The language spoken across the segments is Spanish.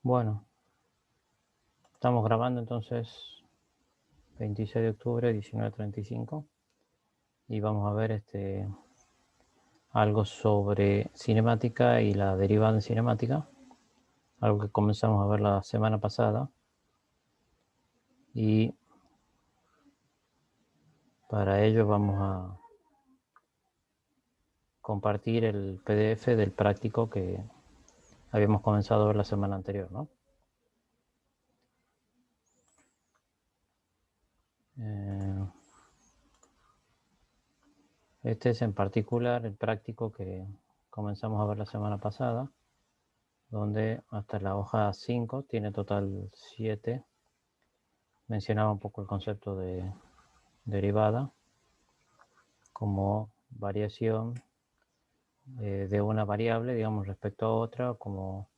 Bueno, estamos grabando entonces 26 de octubre, 19:35 y vamos a ver algo sobre cinemática y la derivada en cinemática, algo que comenzamos a ver la semana pasada. Y para ello vamos a compartir el PDF del práctico que habíamos comenzado a ver la semana anterior, ¿no? Este es en particular el práctico que comenzamos a ver la semana pasada, donde hasta la hoja 5 tiene total 7. Mencionaba un poco el concepto de derivada como variación de una variable, digamos, respecto a otra, como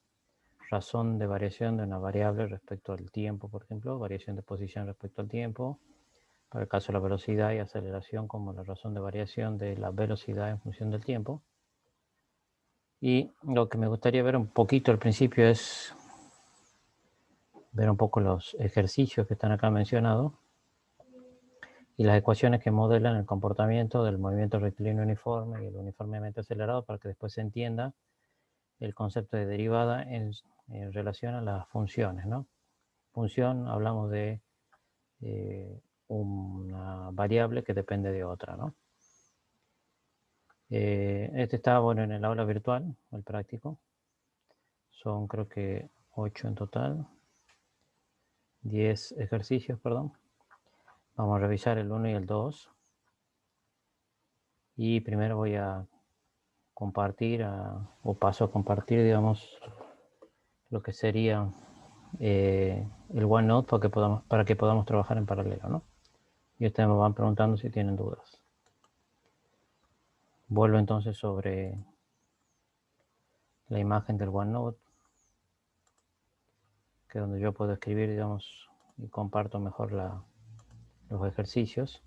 razón de variación de una variable respecto al tiempo, por ejemplo, variación de posición respecto al tiempo, para el caso de la velocidad y aceleración como la razón de variación de la velocidad en función del tiempo. Y lo que me gustaría ver un poquito al principio es ver un poco los ejercicios que están acá mencionados y las ecuaciones que modelan el comportamiento del movimiento rectilíneo uniforme y el uniformemente acelerado para que después se entienda el concepto de derivada en relación a las funciones, ¿no? Función, hablamos de una variable que depende de otra, ¿no? Este está, bueno, en el aula virtual, el práctico. Son creo que 8 en total. 10 ejercicios, perdón. Vamos a revisar el 1 y el 2. Y primero voy a compartir o paso a compartir, digamos, lo que sería el OneNote para que podamos trabajar en paralelo, ¿no? Y ustedes me van preguntando si tienen dudas. Vuelvo entonces sobre la imagen del OneNote, que es donde yo puedo escribir, digamos, y comparto mejor los ejercicios.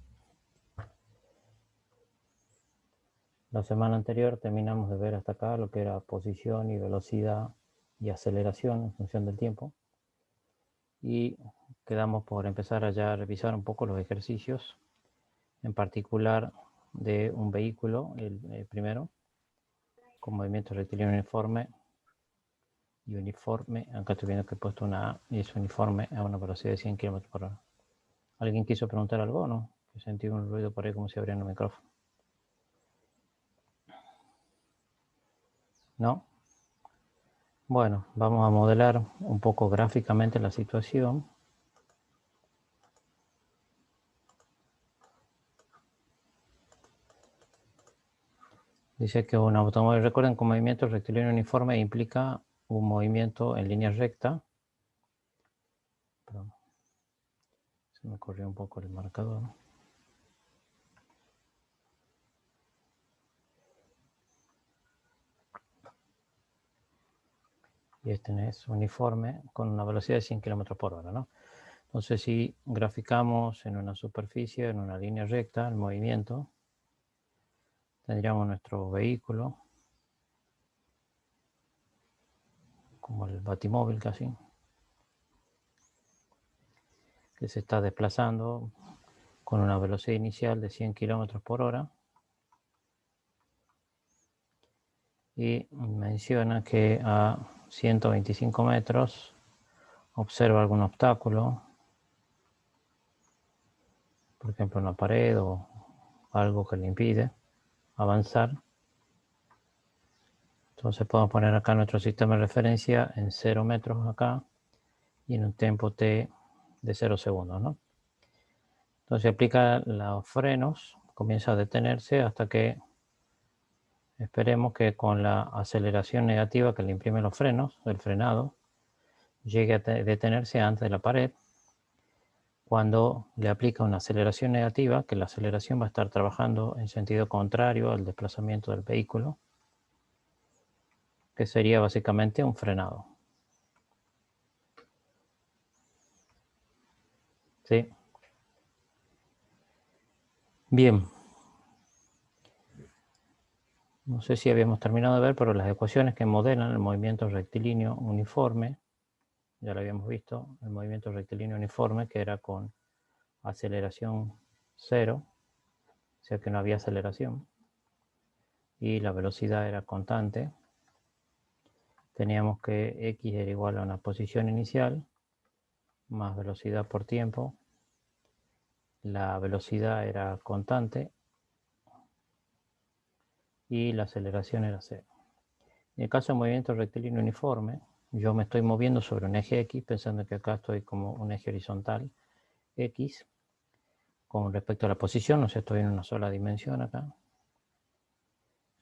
La semana anterior terminamos de ver hasta acá lo que era posición y velocidad y aceleración en función del tiempo. Y quedamos por empezar a ya revisar un poco los ejercicios, en particular de un vehículo, el primero, con movimiento rectilíneo uniforme y uniforme. Acá estoy viendo que he puesto una A y es uniforme a una velocidad de 100 km por hora. ¿Alguien quiso preguntar algo o no? Que sentí un ruido por ahí como si abriera el micrófono. ¿No? Bueno, vamos a modelar un poco gráficamente la situación. Dice que un automóvil, recuerden que un movimiento rectilíneo uniforme implica un movimiento en línea recta. Perdón. Se me corrió un poco el marcador. Y este es uniforme con una velocidad de 100 km por hora, ¿no? Entonces, si graficamos en una superficie, en una línea recta, el movimiento, tendríamos nuestro vehículo, como el batimóvil casi, que se está desplazando con una velocidad inicial de 100 km por hora. Y menciona que a 125 metros observa algún obstáculo, por ejemplo una pared o algo que le impide avanzar. Entonces podemos poner acá nuestro sistema de referencia en 0 metros acá y en un tiempo t de 0 segundos, ¿no? Entonces aplica los frenos, comienza a detenerse hasta que esperemos que con la aceleración negativa que le imprimen los frenos, el frenado, llegue a detenerse antes de la pared. Cuando le aplica una aceleración negativa, que la aceleración va a estar trabajando en sentido contrario al desplazamiento del vehículo, que sería básicamente un frenado. ¿Sí? Bien. No sé si habíamos terminado de ver, pero las ecuaciones que modelan el movimiento rectilíneo uniforme ya lo habíamos visto, el movimiento rectilíneo uniforme, que era con aceleración 0, o sea que no había aceleración, y la velocidad era constante. Teníamos que x era igual a una posición inicial más velocidad por tiempo. La velocidad era constante y la aceleración era 0. En el caso de movimiento rectilíneo uniforme, yo me estoy moviendo sobre un eje X, pensando que acá estoy como un eje horizontal X, con respecto a la posición, o sea, estoy en una sola dimensión acá.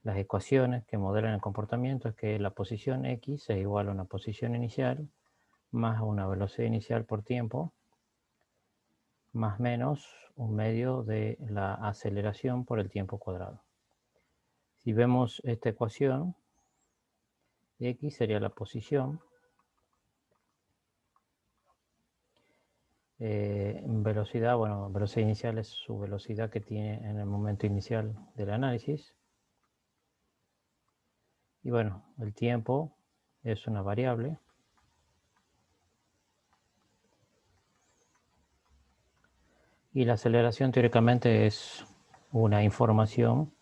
Las ecuaciones que modelan el comportamiento es que la posición X es igual a una posición inicial más una velocidad inicial por tiempo, más menos un medio de la aceleración por el tiempo cuadrado. Si vemos esta ecuación, X sería la posición, velocidad, bueno, velocidad inicial es su velocidad que tiene en el momento inicial del análisis. Y bueno, el tiempo es una variable. Y la aceleración teóricamente es una información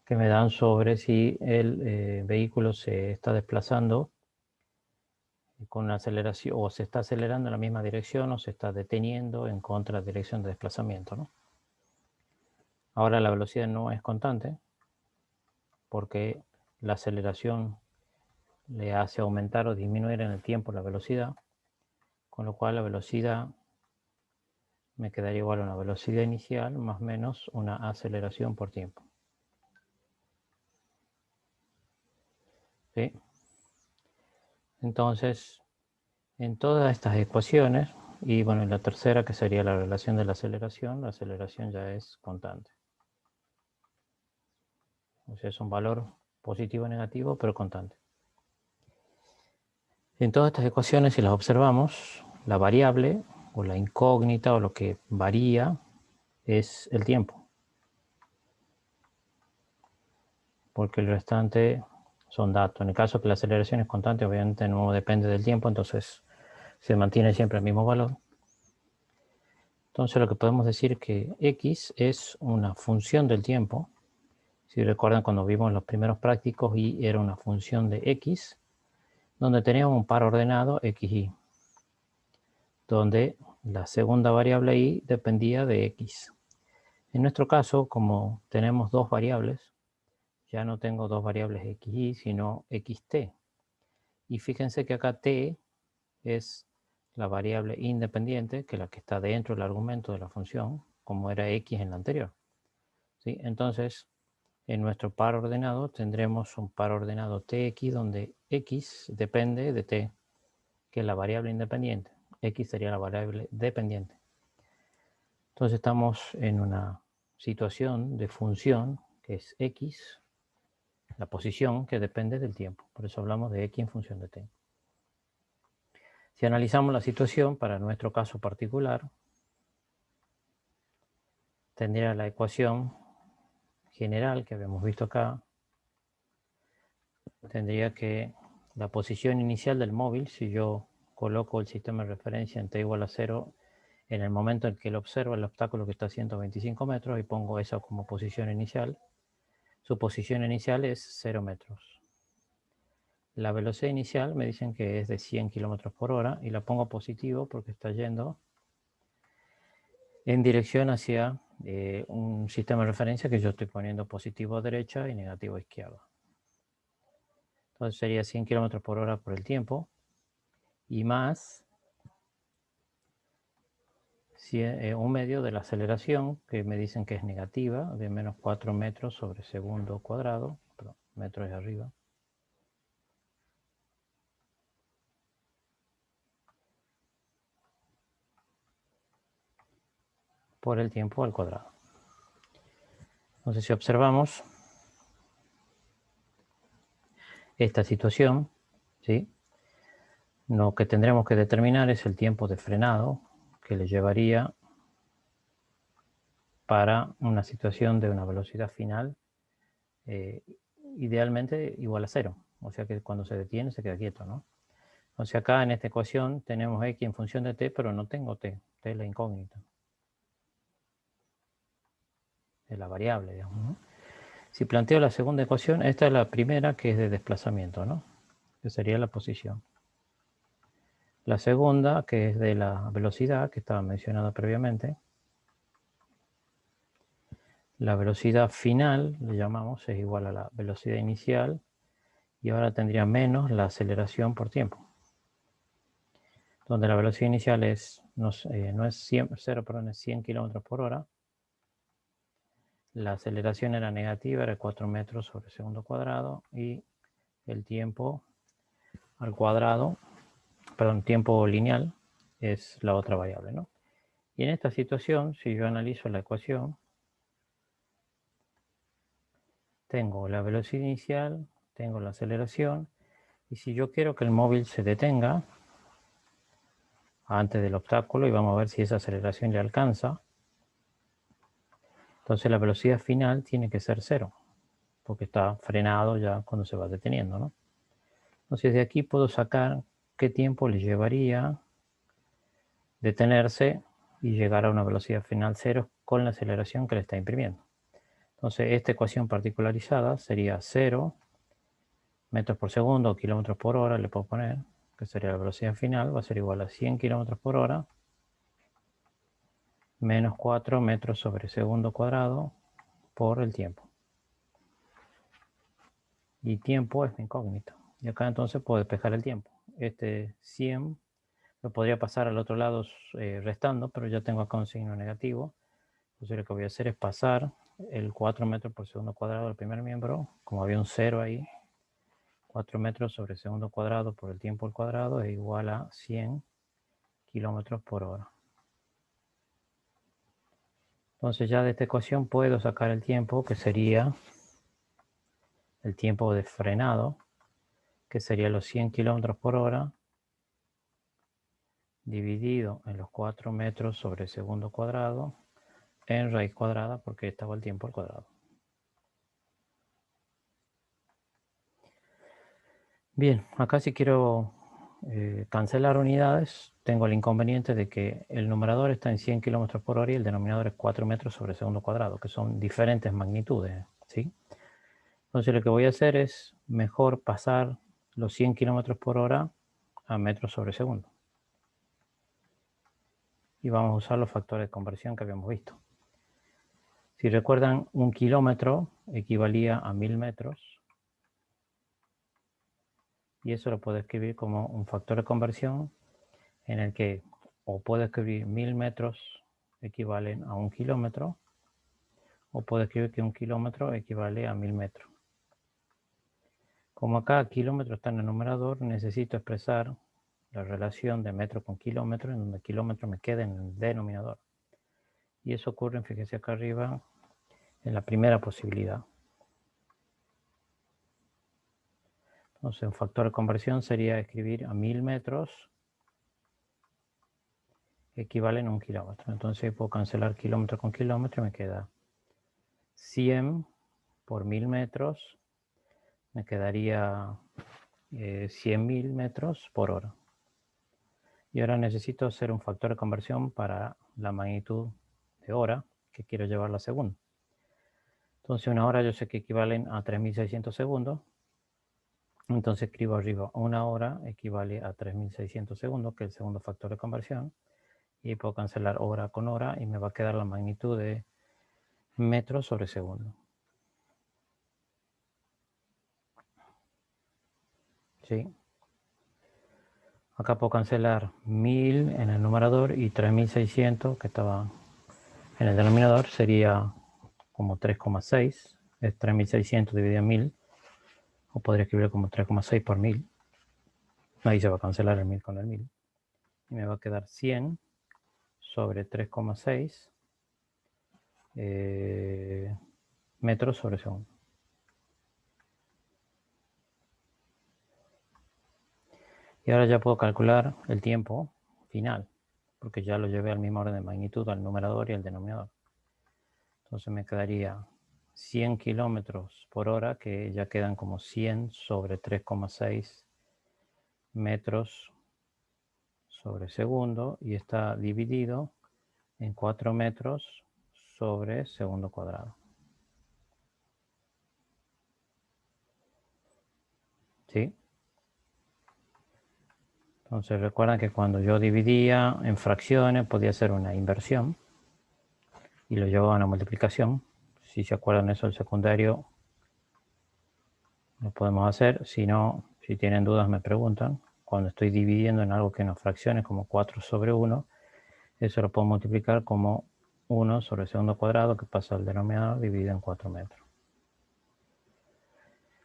que me dan sobre si el vehículo se está desplazando con una aceleración, o se está acelerando en la misma dirección, o se está deteniendo en contra de la dirección de desplazamiento, ¿no? Ahora la velocidad no es constante porque la aceleración le hace aumentar o disminuir en el tiempo la velocidad, con lo cual la velocidad me quedaría igual a una velocidad inicial más o menos una aceleración por tiempo. ¿Sí? Entonces, en todas estas ecuaciones, y bueno, en la tercera, que sería la relación de la aceleración ya es constante. O sea, es un valor positivo o negativo, pero constante. En todas estas ecuaciones, si las observamos, la variable o la incógnita o lo que varía es el tiempo. Porque el restante son datos. En el caso que la aceleración es constante, obviamente no depende del tiempo, entonces se mantiene siempre el mismo valor. Entonces lo que podemos decir es que X es una función del tiempo. Si recuerdan cuando vimos los primeros prácticos, Y era una función de X, donde teníamos un par ordenado XY, donde la segunda variable Y dependía de X. En nuestro caso, como tenemos dos variables, ya no tengo dos variables XY, sino XT. Y fíjense que acá T es la variable independiente, que es la que está dentro del argumento de la función, como era X en la anterior. ¿Sí? Entonces, en nuestro par ordenado tendremos un par ordenado Tx, donde X depende de T, que es la variable independiente. X sería la variable dependiente. Entonces estamos en una situación de función que es X, la posición que depende del tiempo. Por eso hablamos de X en función de T. Si analizamos la situación para nuestro caso particular, tendría la ecuación general que habíamos visto acá. Tendría que la posición inicial del móvil, si yo coloco el sistema de referencia en t igual a 0, en el momento en que él observa el obstáculo que está a 125 metros y pongo eso como posición inicial, su posición inicial es 0 metros. La velocidad inicial me dicen que es de 100 kilómetros por hora y la pongo positivo porque está yendo en dirección hacia un sistema de referencia que yo estoy poniendo positivo a derecha y negativo a izquierda. Entonces sería 100 kilómetros por hora por el tiempo y más un medio de la aceleración que me dicen que es negativa, de menos 4 metros sobre segundo cuadrado, perdón, metros de arriba, por el tiempo al cuadrado. Entonces, si observamos esta situación, ¿sí? Lo que tendremos que determinar es el tiempo de frenado que le llevaría para una situación de una velocidad final idealmente igual a 0. O sea que cuando se detiene se queda quieto, ¿no? Entonces acá en esta ecuación tenemos x en función de t, pero no tengo t. T es la incógnita. Es la variable, digamos, ¿no? Si planteo la segunda ecuación, esta es la primera que es de desplazamiento, ¿no? Que sería la posición. La segunda, que es de la velocidad, que estaba mencionada previamente. La velocidad final, le llamamos, es igual a la velocidad inicial. Y ahora tendría menos la aceleración por tiempo. Donde la velocidad inicial es, no es 100, 0, perdón, es 100 kilómetros por hora. La aceleración era negativa, era 4 metros sobre segundo cuadrado. Y el tiempo al cuadrado, perdón, tiempo lineal, es la otra variable, ¿no? Y en esta situación, si yo analizo la ecuación, tengo la velocidad inicial, tengo la aceleración, y si yo quiero que el móvil se detenga antes del obstáculo, y vamos a ver si esa aceleración le alcanza, entonces la velocidad final tiene que ser 0, porque está frenado ya cuando se va deteniendo, ¿no? Entonces de aquí puedo sacar qué tiempo le llevaría detenerse y llegar a una velocidad final 0 con la aceleración que le está imprimiendo. Entonces esta ecuación particularizada sería 0 metros por segundo o kilómetros por hora, le puedo poner, que sería la velocidad final, va a ser igual a 100 kilómetros por hora menos 4 metros sobre segundo cuadrado por el tiempo. Y tiempo es mi incógnito. Y acá entonces puedo despejar el tiempo. Este 100 lo podría pasar al otro lado restando, pero ya tengo acá un signo negativo. Entonces lo que voy a hacer es pasar el 4 metros por segundo cuadrado del primer miembro, como había un 0 ahí, 4 metros sobre segundo cuadrado por el tiempo al cuadrado es igual a 100 kilómetros por hora. Entonces ya de esta ecuación puedo sacar el tiempo, que sería el tiempo de frenado, que sería los 100 kilómetros por hora dividido en los 4 metros sobre segundo cuadrado en raíz cuadrada, porque estaba el tiempo al cuadrado. Bien, acá si quiero cancelar unidades, tengo el inconveniente de que el numerador está en 100 kilómetros por hora y el denominador es 4 metros sobre segundo cuadrado, que son diferentes magnitudes, ¿sí? Entonces lo que voy a hacer es mejor pasar los 100 kilómetros por hora a metros sobre segundo. Y vamos a usar los factores de conversión que habíamos visto. Si recuerdan, un kilómetro equivalía a 1000 metros. Y eso lo puedo escribir como un factor de conversión en el que o puedo escribir 1000 metros equivalen a un kilómetro, o puedo escribir que un kilómetro equivale a 1000 metros. Como acá kilómetro está en el numerador, necesito expresar la relación de metro con kilómetro, en donde kilómetro me queda en el denominador. Y eso ocurre, fíjense acá arriba, en la primera posibilidad. Entonces, un factor de conversión sería escribir a 1000 metros equivalen a un kilómetro. Entonces puedo cancelar kilómetro con kilómetro y me queda 100 por 1000 metros. Me quedaría 100.000 metros por hora. Y ahora necesito hacer un factor de conversión para la magnitud de hora que quiero llevar la segunda. Entonces una hora yo sé que equivalen a 3600 segundos. Entonces escribo arriba, una hora equivale a 3600 segundos, que es el segundo factor de conversión. Y puedo cancelar hora con hora y me va a quedar la magnitud de metros sobre segundo. ¿Sí? Acá puedo cancelar 1000 en el numerador y 3600 que estaba en el denominador, sería como 3,6. Es 3600 dividido en 1000. O podría escribirlo como 3,6 por 1000. Ahí se va a cancelar el 1000 con el 1000. Y me va a quedar 100 sobre 3,6 metros sobre segundo. Y ahora ya puedo calcular el tiempo final, porque ya lo llevé al mismo orden de magnitud, al numerador y al denominador. Entonces me quedaría 100 kilómetros por hora, que ya quedan como 100 sobre 3,6 metros sobre segundo y está dividido en 4 metros sobre segundo cuadrado. ¿Sí? Entonces recuerdan que cuando yo dividía en fracciones podía hacer una inversión y lo llevaba a una multiplicación. Si se acuerdan eso del secundario, lo podemos hacer. Si no, si tienen dudas me preguntan. Cuando estoy dividiendo en algo que no fracciones, como 4 sobre 1, eso lo puedo multiplicar como 1 sobre segundo cuadrado, que pasa al denominador, dividido en 4 metros.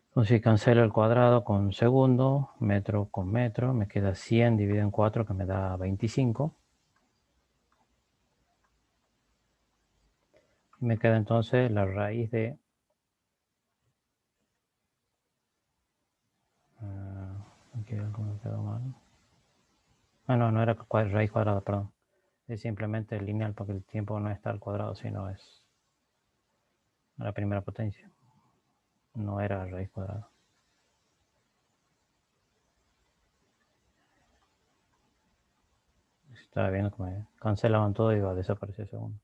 Entonces cancelo el cuadrado con segundo, metro con metro, me queda 100 dividido en 4, que me da 25. Y me queda entonces la raíz de... aquí algo me quedó mal. No era raíz cuadrada, perdón. Es simplemente lineal porque el tiempo no está al cuadrado, sino es la primera potencia. No era raíz cuadrada. Estaba viendo que me cancelaban todo y iba a desaparecer segundo.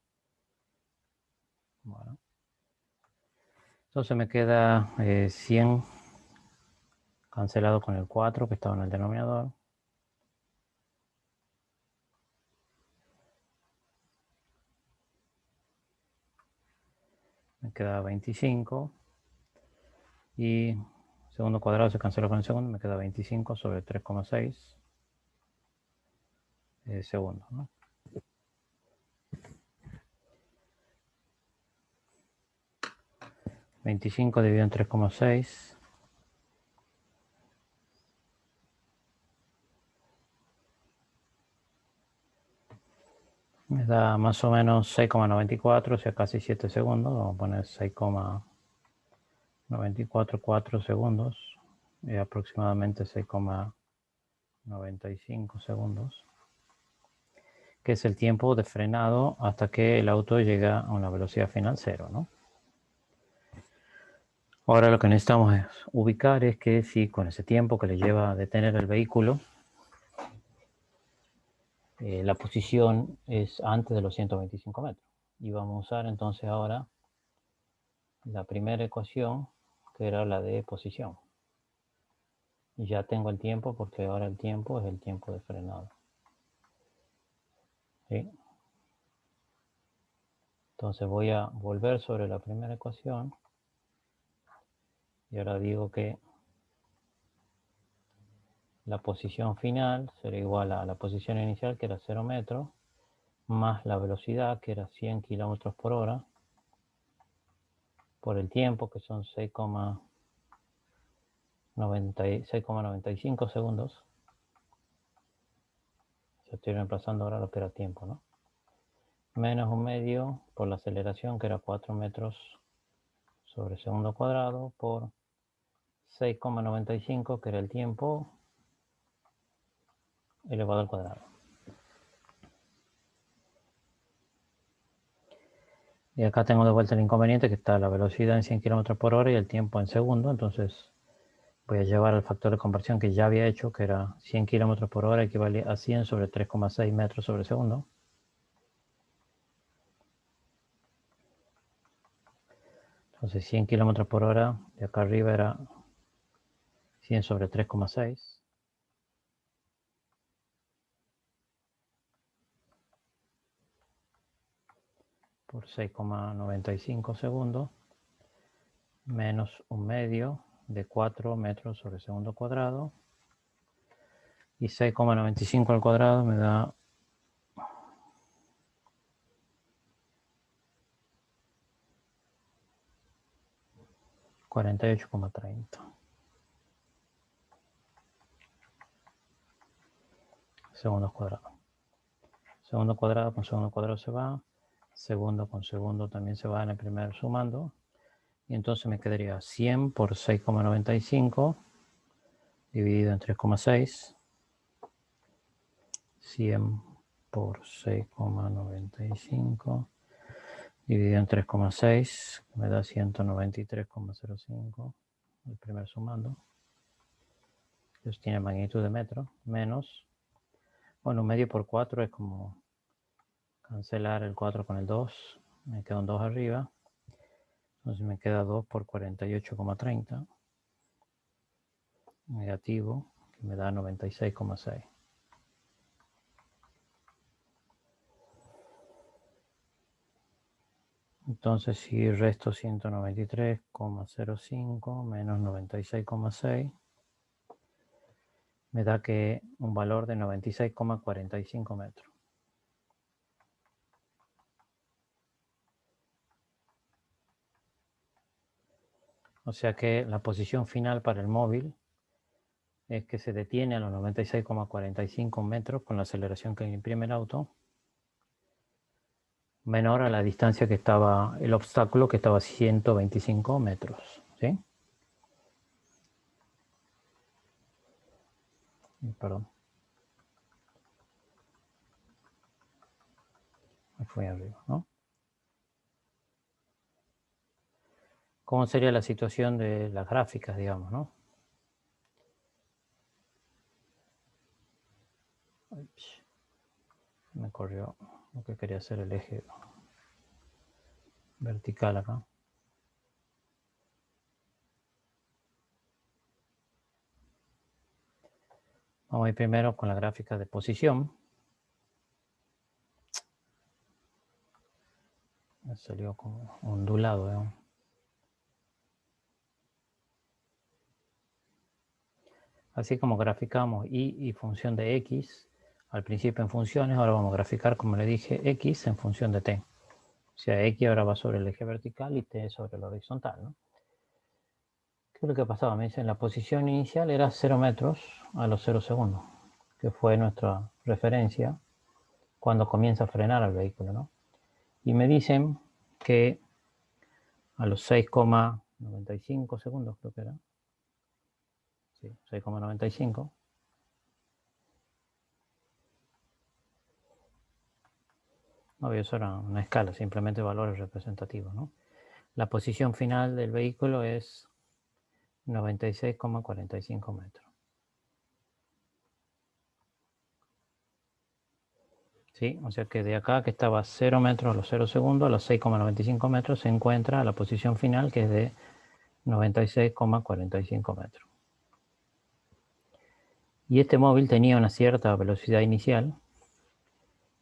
Bueno. Entonces me queda 100 cancelado con el 4 que estaba en el denominador. Me queda 25. Y segundo cuadrado se cancela con el segundo. Me queda 25 sobre 3,6 segundos, ¿no? $25 dividido en 3,6 me da más o menos 6,94, o sea, casi 7 segundos. Vamos a poner 6,944 segundos y aproximadamente 6,95 segundos, que es el tiempo de frenado hasta que el auto llega a una velocidad final cero, ¿no? Ahora lo que necesitamos es ubicar es que si con ese tiempo que le lleva a detener el vehículo, la posición es antes de los 125 metros. Y vamos a usar entonces ahora la primera ecuación, que era la de posición. Y ya tengo el tiempo porque ahora el tiempo es el tiempo de frenado. ¿Sí? Entonces voy a volver sobre la primera ecuación. Y ahora digo que la posición final será igual a la posición inicial, que era 0 metros, más la velocidad, que era 100 kilómetros por hora, por el tiempo, que son 6,95 segundos. Yo estoy reemplazando ahora lo que era tiempo, ¿no? Menos un medio por la aceleración, que era 4 metros sobre segundo cuadrado, por 6,95, que era el tiempo, elevado al cuadrado. Y acá tengo de vuelta el inconveniente, que está la velocidad en 100 km por hora y el tiempo en segundo. Entonces voy a llevar al factor de conversión que ya había hecho, que era 100 km por hora equivale a 100 sobre 3,6 metros sobre segundo. Entonces 100 km por hora, de acá arriba era 100 sobre 3,6. Por 6,95 segundos, menos un medio de 4 metros sobre segundo cuadrado. Y 6,95 al cuadrado me da 48,30 segundos cuadrados. Segundo cuadrado con segundo cuadrado se va. Segundo con segundo también se va en el primer sumando. Y entonces me quedaría 100 por 6,95 dividido en 3,6. 100 por 6,95 dividido en 3,6 me da 193,05 el primer sumando. Entonces tiene magnitud de metro, menos Bueno, un medio por 4 es como cancelar el 4 con el 2. Me queda un 2 arriba. Entonces me queda 2 por 48,30. Negativo, que me da 96,6. Entonces si resto 193,05 menos 96,6, me da que un valor de 96,45 metros. O sea que la posición final para el móvil es que se detiene a los 96,45 metros con la aceleración que imprime el auto, menor a la distancia que estaba el obstáculo, que estaba a 125 metros. ¿Sí? Perdón. Me fui arriba, ¿no? ¿Cómo sería la situación de las gráficas, digamos, no? Me corrió lo que quería hacer el eje vertical acá. Vamos a ir primero con la gráfica de posición. Me salió como ondulado, ¿eh? Así como graficamos y función de x, al principio en funciones, ahora vamos a graficar, como le dije, x en función de t. O sea, x ahora va sobre el eje vertical y t sobre el horizontal, ¿no? ¿Qué es lo que pasaba? Me dicen, la posición inicial era 0 metros a los 0 segundos, que fue nuestra referencia cuando comienza a frenar el vehículo, ¿no? Y me dicen que a los 6,95 segundos, creo que era. Sí, 6,95. No, eso era una escala, simplemente valores representativos, ¿no? La posición final del vehículo es 96,45 metros. ¿Sí? O sea que de acá, que estaba a 0 metros a los 0 segundos, a los 6,95 metros, se encuentra la posición final, que es de 96,45 metros. Y este móvil tenía una cierta velocidad inicial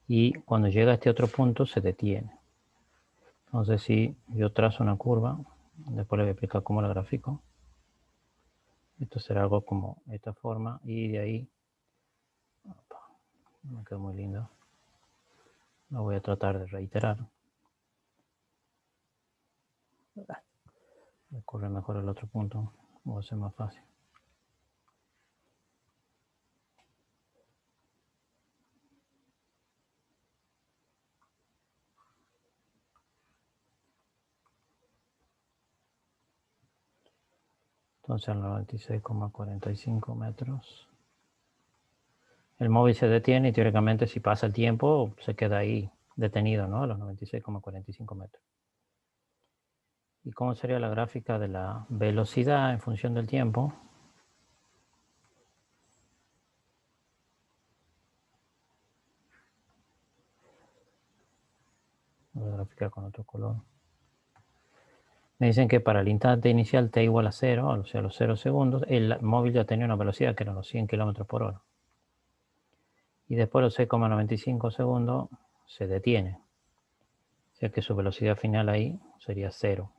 y cuando llega a este otro punto se detiene. Entonces, si yo trazo una curva, después le voy a explicar cómo la grafico. Esto será algo como esta forma y de ahí, me quedó muy lindo. Lo voy a tratar de reiterar. Me corre mejor el otro punto, va a ser más fácil. Entonces a los 96,45 metros. El móvil se detiene y teóricamente si pasa el tiempo se queda ahí detenido, ¿no? A los 96,45 metros. ¿Y cómo sería la gráfica de la velocidad en función del tiempo? Voy a graficar con otro color. Me dicen que para el instante inicial t igual a 0, o sea, a los 0 segundos, el móvil ya tenía una velocidad que eran los 100 km por hora. Y después los 6,95 segundos se detiene. O sea que su velocidad final ahí sería 0.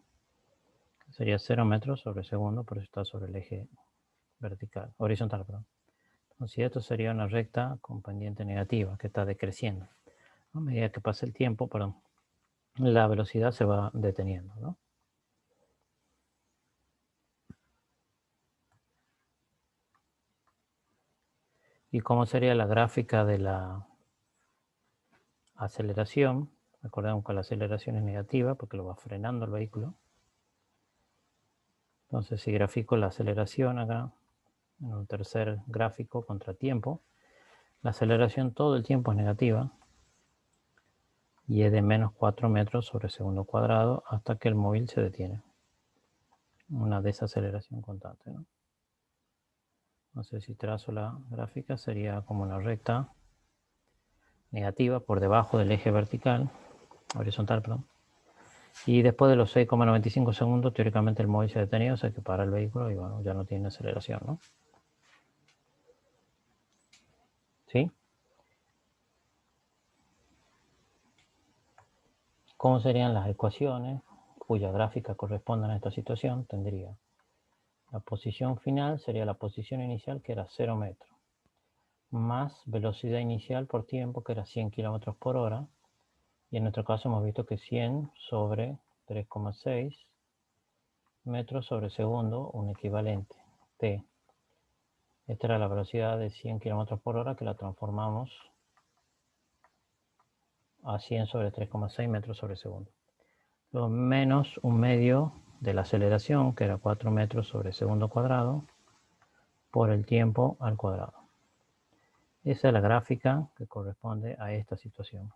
Sería 0 metros sobre segundo, por eso está sobre el eje vertical, horizontal, perdón. Entonces esto sería una recta con pendiente negativa que está decreciendo. A medida que pasa el tiempo, perdón, la velocidad se va deteniendo, ¿no? ¿Y cómo sería la gráfica de la aceleración? Recordemos que la aceleración es negativa porque lo va frenando el vehículo. Entonces si grafico la aceleración acá, en un tercer gráfico contratiempo, la aceleración todo el tiempo es negativa y es de menos 4 metros sobre segundo cuadrado hasta que el móvil se detiene. Una desaceleración constante, ¿no? No sé si trazo la gráfica, sería como una recta negativa por debajo del eje vertical, horizontal, perdón. Y después de los 6,95 segundos, teóricamente el móvil se ha detenido, o sea que para el vehículo y bueno, ya no tiene aceleración, ¿no? ¿Sí? ¿Cómo serían las ecuaciones cuya gráfica correspondan a esta situación? Tendría la posición final, sería la posición inicial, que era 0 metros, más velocidad inicial por tiempo, que era 100 kilómetros por hora. Y en nuestro caso hemos visto que 100 sobre 3,6 metros sobre segundo, un equivalente, t. Esta era la velocidad de 100 kilómetros por hora, que la transformamos a 100 sobre 3,6 metros sobre segundo. Luego menos un medio de la aceleración, que era 4 metros sobre segundo cuadrado, por el tiempo al cuadrado. Esa es la gráfica que corresponde a esta situación.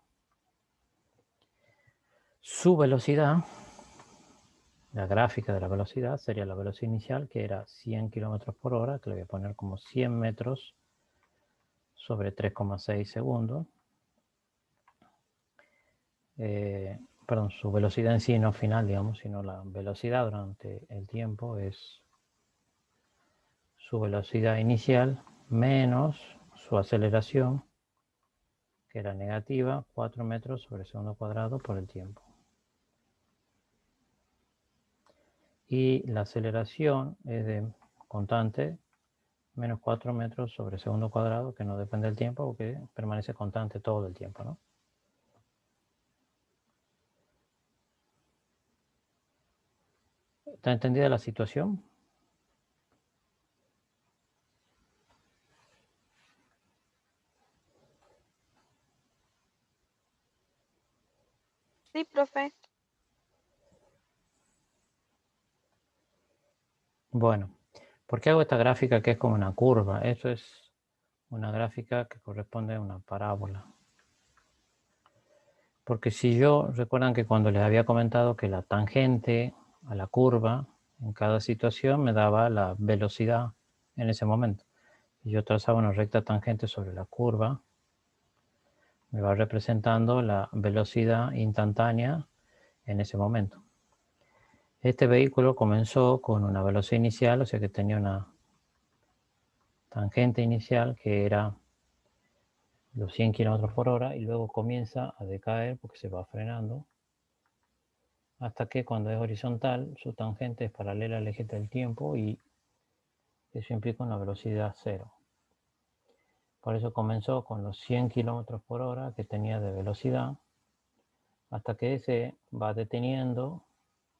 Su velocidad, la gráfica de la velocidad, sería la velocidad inicial, que era 100 kilómetros por hora, que le voy a poner como 100 metros sobre 3,6 segundos. Perdón, su velocidad en sí, no final, digamos, sino la velocidad durante el tiempo es su velocidad inicial menos su aceleración, que era negativa, 4 metros sobre segundo cuadrado por el tiempo. Y la aceleración es de constante, menos 4 metros sobre segundo cuadrado, que no depende del tiempo, porque permanece constante todo el tiempo, ¿no? ¿Está entendida la situación? Sí, profe. Bueno, ¿por qué hago esta gráfica que es como una curva? Eso es una gráfica que corresponde a una parábola. Porque si yo, recuerdan que cuando les había comentado que la tangente a la curva en cada situación me daba la velocidad en ese momento. Y yo trazaba una recta tangente sobre la curva, me va representando la velocidad instantánea en ese momento. Este vehículo comenzó con una velocidad inicial, o sea que tenía una tangente inicial que era los 100 kilómetros por hora y luego comienza a decaer porque se va frenando hasta que cuando es horizontal su tangente es paralela al eje del tiempo y eso implica una velocidad cero. Por eso comenzó con los 100 kilómetros por hora que tenía de velocidad hasta que se va deteniendo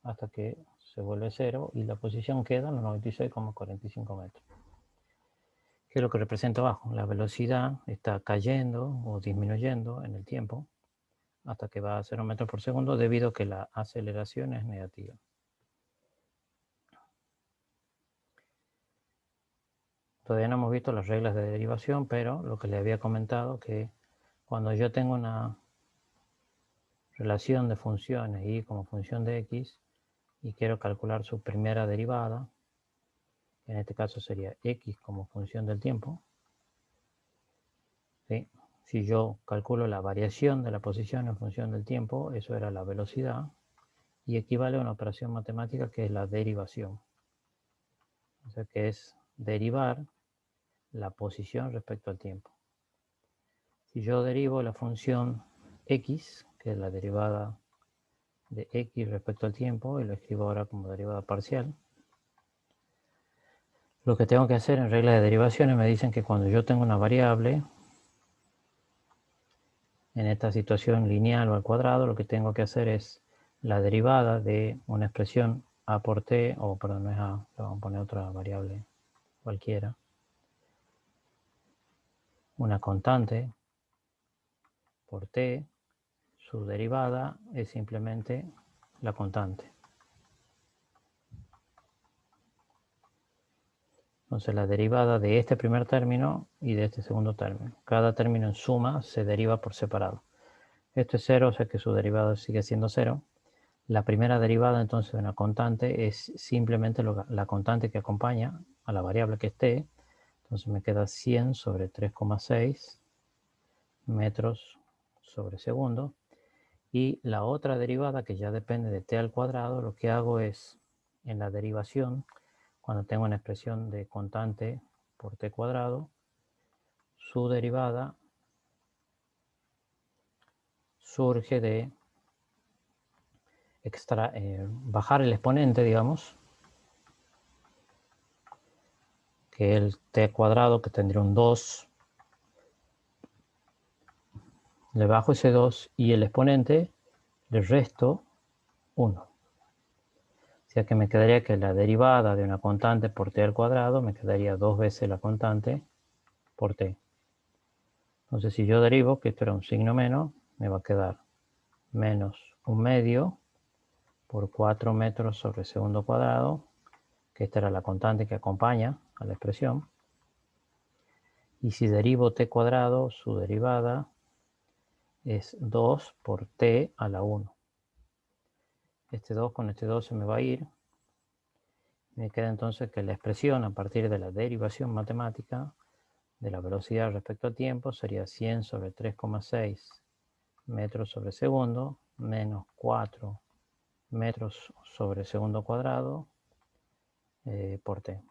hasta que se vuelve cero y la posición queda en los 96,45 metros. ¿Qué es lo que representa abajo? La velocidad está cayendo o disminuyendo en el tiempo hasta que va a 0 metros por segundo debido a que la aceleración es negativa. Todavía no hemos visto las reglas de derivación, pero lo que les había comentado que cuando yo tengo una relación de funciones y como función de x y quiero calcular su primera derivada, en este caso sería x como función del tiempo, ¿sí? Si yo calculo la variación de la posición en función del tiempo, eso era la velocidad, y equivale a una operación matemática que es la derivación. O sea que es derivar la posición respecto al tiempo. Si yo derivo la función x, que es la derivada de x respecto al tiempo, y lo escribo ahora como derivada parcial, lo que tengo que hacer en reglas de derivaciones me dicen que cuando yo tengo una variable, en esta situación lineal o al cuadrado, lo que tengo que hacer es la derivada de una expresión a por t, o perdón, no es a, le vamos a poner otra variable cualquiera, una constante por t, su derivada es simplemente la constante. Entonces la derivada de este primer término y de este segundo término. Cada término en suma se deriva por separado. Esto es 0, o sea que su derivada sigue siendo 0. La primera derivada entonces de una constante es simplemente la constante que acompaña a la variable que esté. Entonces me queda 100 sobre 3,6 metros sobre segundo. Y la otra derivada, que ya depende de t al cuadrado, lo que hago es, en la derivación, cuando tengo una expresión de constante por t cuadrado, su derivada surge de bajar el exponente, digamos, que es el t cuadrado, que tendría un 2. Le bajo ese 2 y el exponente le resto 1. O sea que me quedaría que la derivada de una constante por t al cuadrado me quedaría 2 veces la constante por t. Entonces, si yo derivo, que esto era un signo menos, me va a quedar menos 1/2 por 4 metros sobre segundo cuadrado, que esta era la constante que acompaña a la expresión. Y si derivo t cuadrado, su derivada es 2 por t a la 1. Este 2 con este 2 se me va a ir. Me queda entonces que la expresión a partir de la derivación matemática de la velocidad respecto al tiempo sería 100 sobre 3,6 metros sobre segundo menos 4 metros sobre segundo cuadrado por t.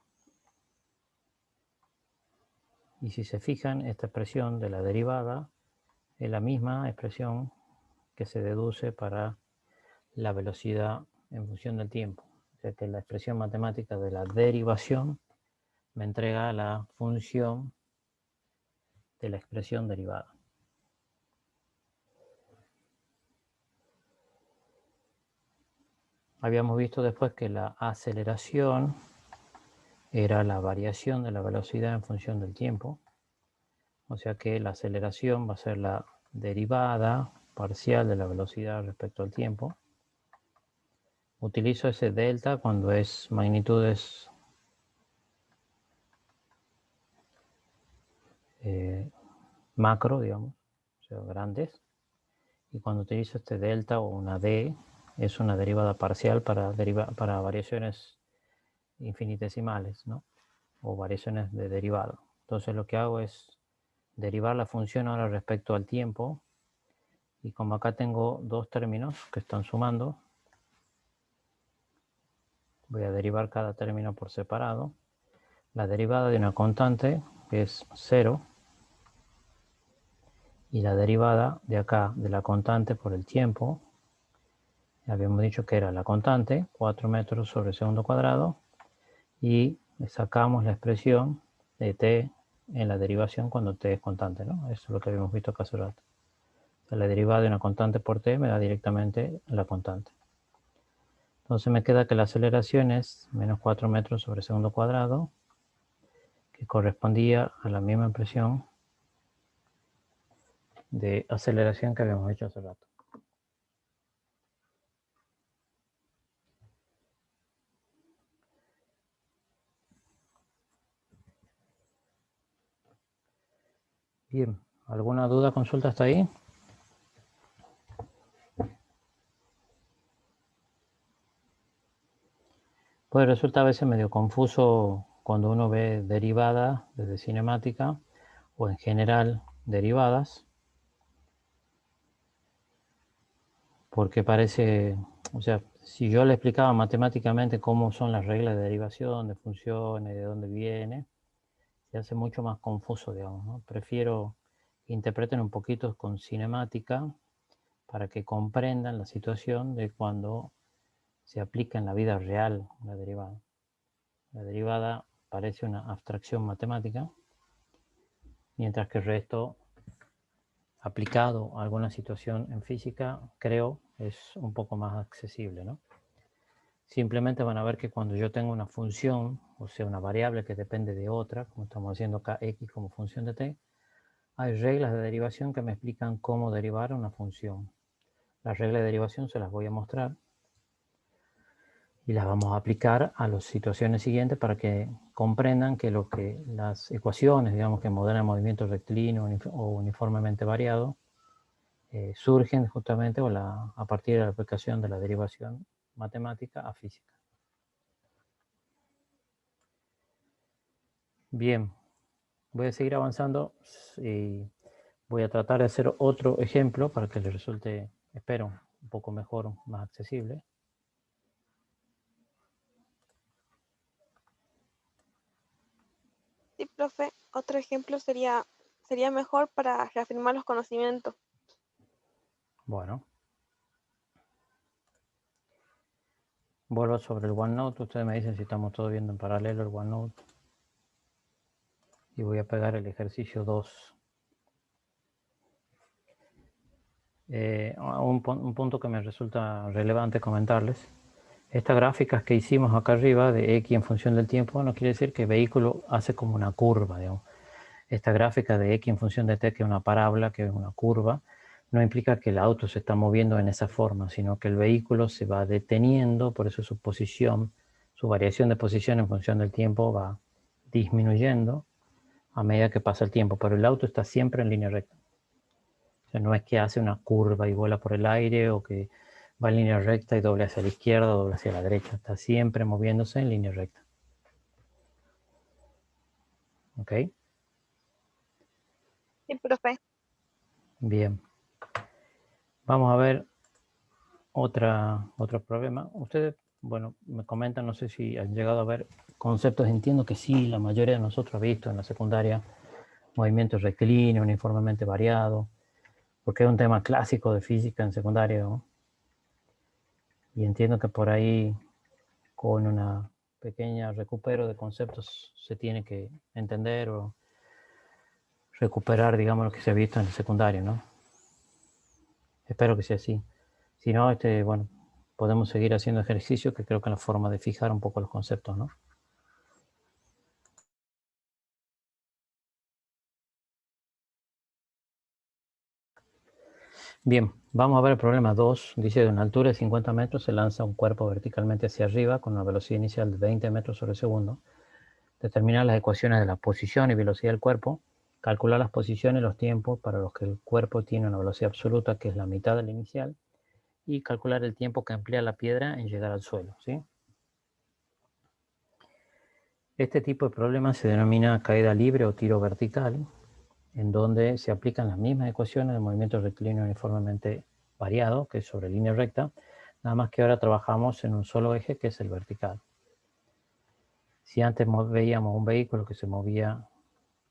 Y si se fijan, esta expresión de la derivada es la misma expresión que se deduce para la velocidad en función del tiempo. O sea que la expresión matemática de la derivación me entrega la función de la expresión derivada. Habíamos visto después que la aceleración era la variación de la velocidad en función del tiempo. O sea que la aceleración va a ser la derivada parcial de la velocidad respecto al tiempo. Utilizo ese delta cuando es magnitudes macro, digamos, o sea, grandes. Y cuando utilizo este delta o una d, es una derivada parcial para variaciones infinitesimales, ¿no? O variaciones de derivado. Entonces lo que hago es derivar la función ahora respecto al tiempo. Y como acá tengo dos términos que están sumando, voy a derivar cada término por separado. La derivada de una constante es 0. Y la derivada de acá de la constante por el tiempo, habíamos dicho que era la constante, 4 metros sobre segundo cuadrado. Y sacamos la expresión de t en la derivación cuando t es constante, ¿no? Eso es lo que habíamos visto acá hace rato. La derivada de una constante por t me da directamente la constante. Entonces me queda que la aceleración es menos 4 metros sobre segundo cuadrado, que correspondía a la misma expresión de aceleración que habíamos hecho hace rato. Bien, ¿alguna duda, consulta hasta ahí? Pues resulta a veces medio confuso cuando uno ve derivadas desde cinemática o en general derivadas, porque parece, o sea, si yo le explicaba matemáticamente cómo son las reglas de derivación, de funciones, de dónde viene, se hace mucho más confuso, digamos, ¿no? Prefiero que interpreten un poquito con cinemática para que comprendan la situación de cuando se aplica en la vida real la derivada. La derivada parece una abstracción matemática, mientras que el resto, aplicado a alguna situación en física, creo, es un poco más accesible, ¿no? Simplemente van a ver que cuando yo tengo una función, o sea, una variable que depende de otra, como estamos haciendo acá x como función de t, hay reglas de derivación que me explican cómo derivar una función. Las reglas de derivación se las voy a mostrar y las vamos a aplicar a las situaciones siguientes para que comprendan que las ecuaciones, digamos, que modelan el movimiento rectilíneo o uniformemente variado, surgen justamente a partir de la aplicación de la derivación matemática a física. Bien, voy a seguir avanzando y Voy a tratar de hacer otro ejemplo para que les resulte, espero, un poco mejor, más accesible. Sí, profe, otro ejemplo sería mejor para reafirmar los conocimientos. Bueno, vuelvo sobre el OneNote. Ustedes me dicen si estamos todos viendo en paralelo el OneNote. Y voy a pegar el ejercicio 2. Un punto que me resulta relevante comentarles. Estas gráficas que hicimos acá arriba de X en función del tiempo no quiere decir que el vehículo hace como una curva, digamos. Esta gráfica de X en función de T, que es una parábola, que es una curva, no implica que el auto se está moviendo en esa forma, sino que el vehículo se va deteniendo, por eso su posición, su variación de posición en función del tiempo va disminuyendo a medida que pasa el tiempo, pero el auto está siempre en línea recta. O sea, no es que hace una curva y vuela por el aire o que va en línea recta y doble hacia la izquierda o doble hacia la derecha. Está siempre moviéndose en línea recta. ¿Ok? Sí, profe. Bien. Vamos a ver otro problema. Ustedes, bueno, me comentan, no sé si han llegado a ver conceptos. Entiendo que sí, la mayoría de nosotros ha visto en la secundaria movimientos rectilíneos, uniformemente variados, porque es un tema clásico de física en secundaria, ¿no? Y entiendo que por ahí, con una pequeña recupero de conceptos, se tiene que entender o recuperar, digamos, lo que se ha visto en el secundario, ¿no? Espero que sea así. Si no, bueno, podemos seguir haciendo ejercicio, que creo que es la forma de fijar un poco los conceptos, ¿no? Bien, vamos a ver el problema 2. Dice, de una altura de 50 metros se lanza un cuerpo verticalmente hacia arriba con una velocidad inicial de 20 metros sobre segundo. Determinar las ecuaciones de la posición y velocidad del cuerpo. Calcular las posiciones y los tiempos para los que el cuerpo tiene una velocidad absoluta, que es la mitad de la inicial. Y calcular el tiempo que emplea la piedra en llegar al suelo, ¿sí? Este tipo de problema se denomina caída libre o tiro vertical, en donde se aplican las mismas ecuaciones de movimiento rectilíneo uniformemente variado, que es sobre línea recta, nada más que ahora trabajamos en un solo eje, que es el vertical. Si antes veíamos un vehículo que se movía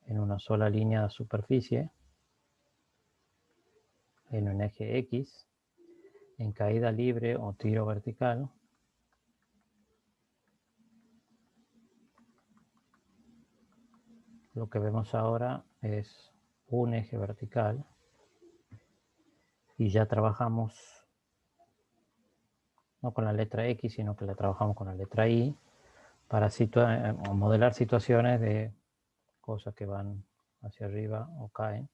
en una sola línea de superficie, en un eje X, en caída libre o tiro vertical, lo que vemos ahora es un eje vertical y ya trabajamos no con la letra X, sino que la trabajamos con la letra Y para modelar situaciones de cosas que van hacia arriba o caen.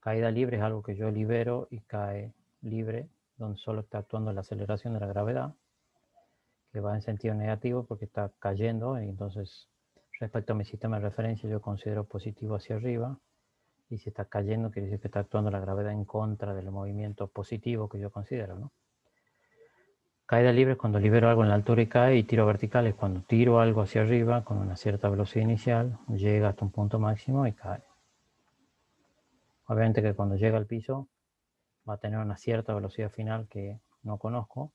Caída libre es algo que yo libero y cae libre, donde solo está actuando la aceleración de la gravedad, que va en sentido negativo porque está cayendo, y entonces respecto a mi sistema de referencia yo considero positivo hacia arriba, y si está cayendo quiere decir que está actuando la gravedad en contra del movimiento positivo que yo considero, ¿no? Caída libre es cuando libero algo en la altura y cae, y tiro vertical es cuando tiro algo hacia arriba con una cierta velocidad inicial, llega hasta un punto máximo y cae. Obviamente que cuando llega al piso va a tener una cierta velocidad final que no conozco,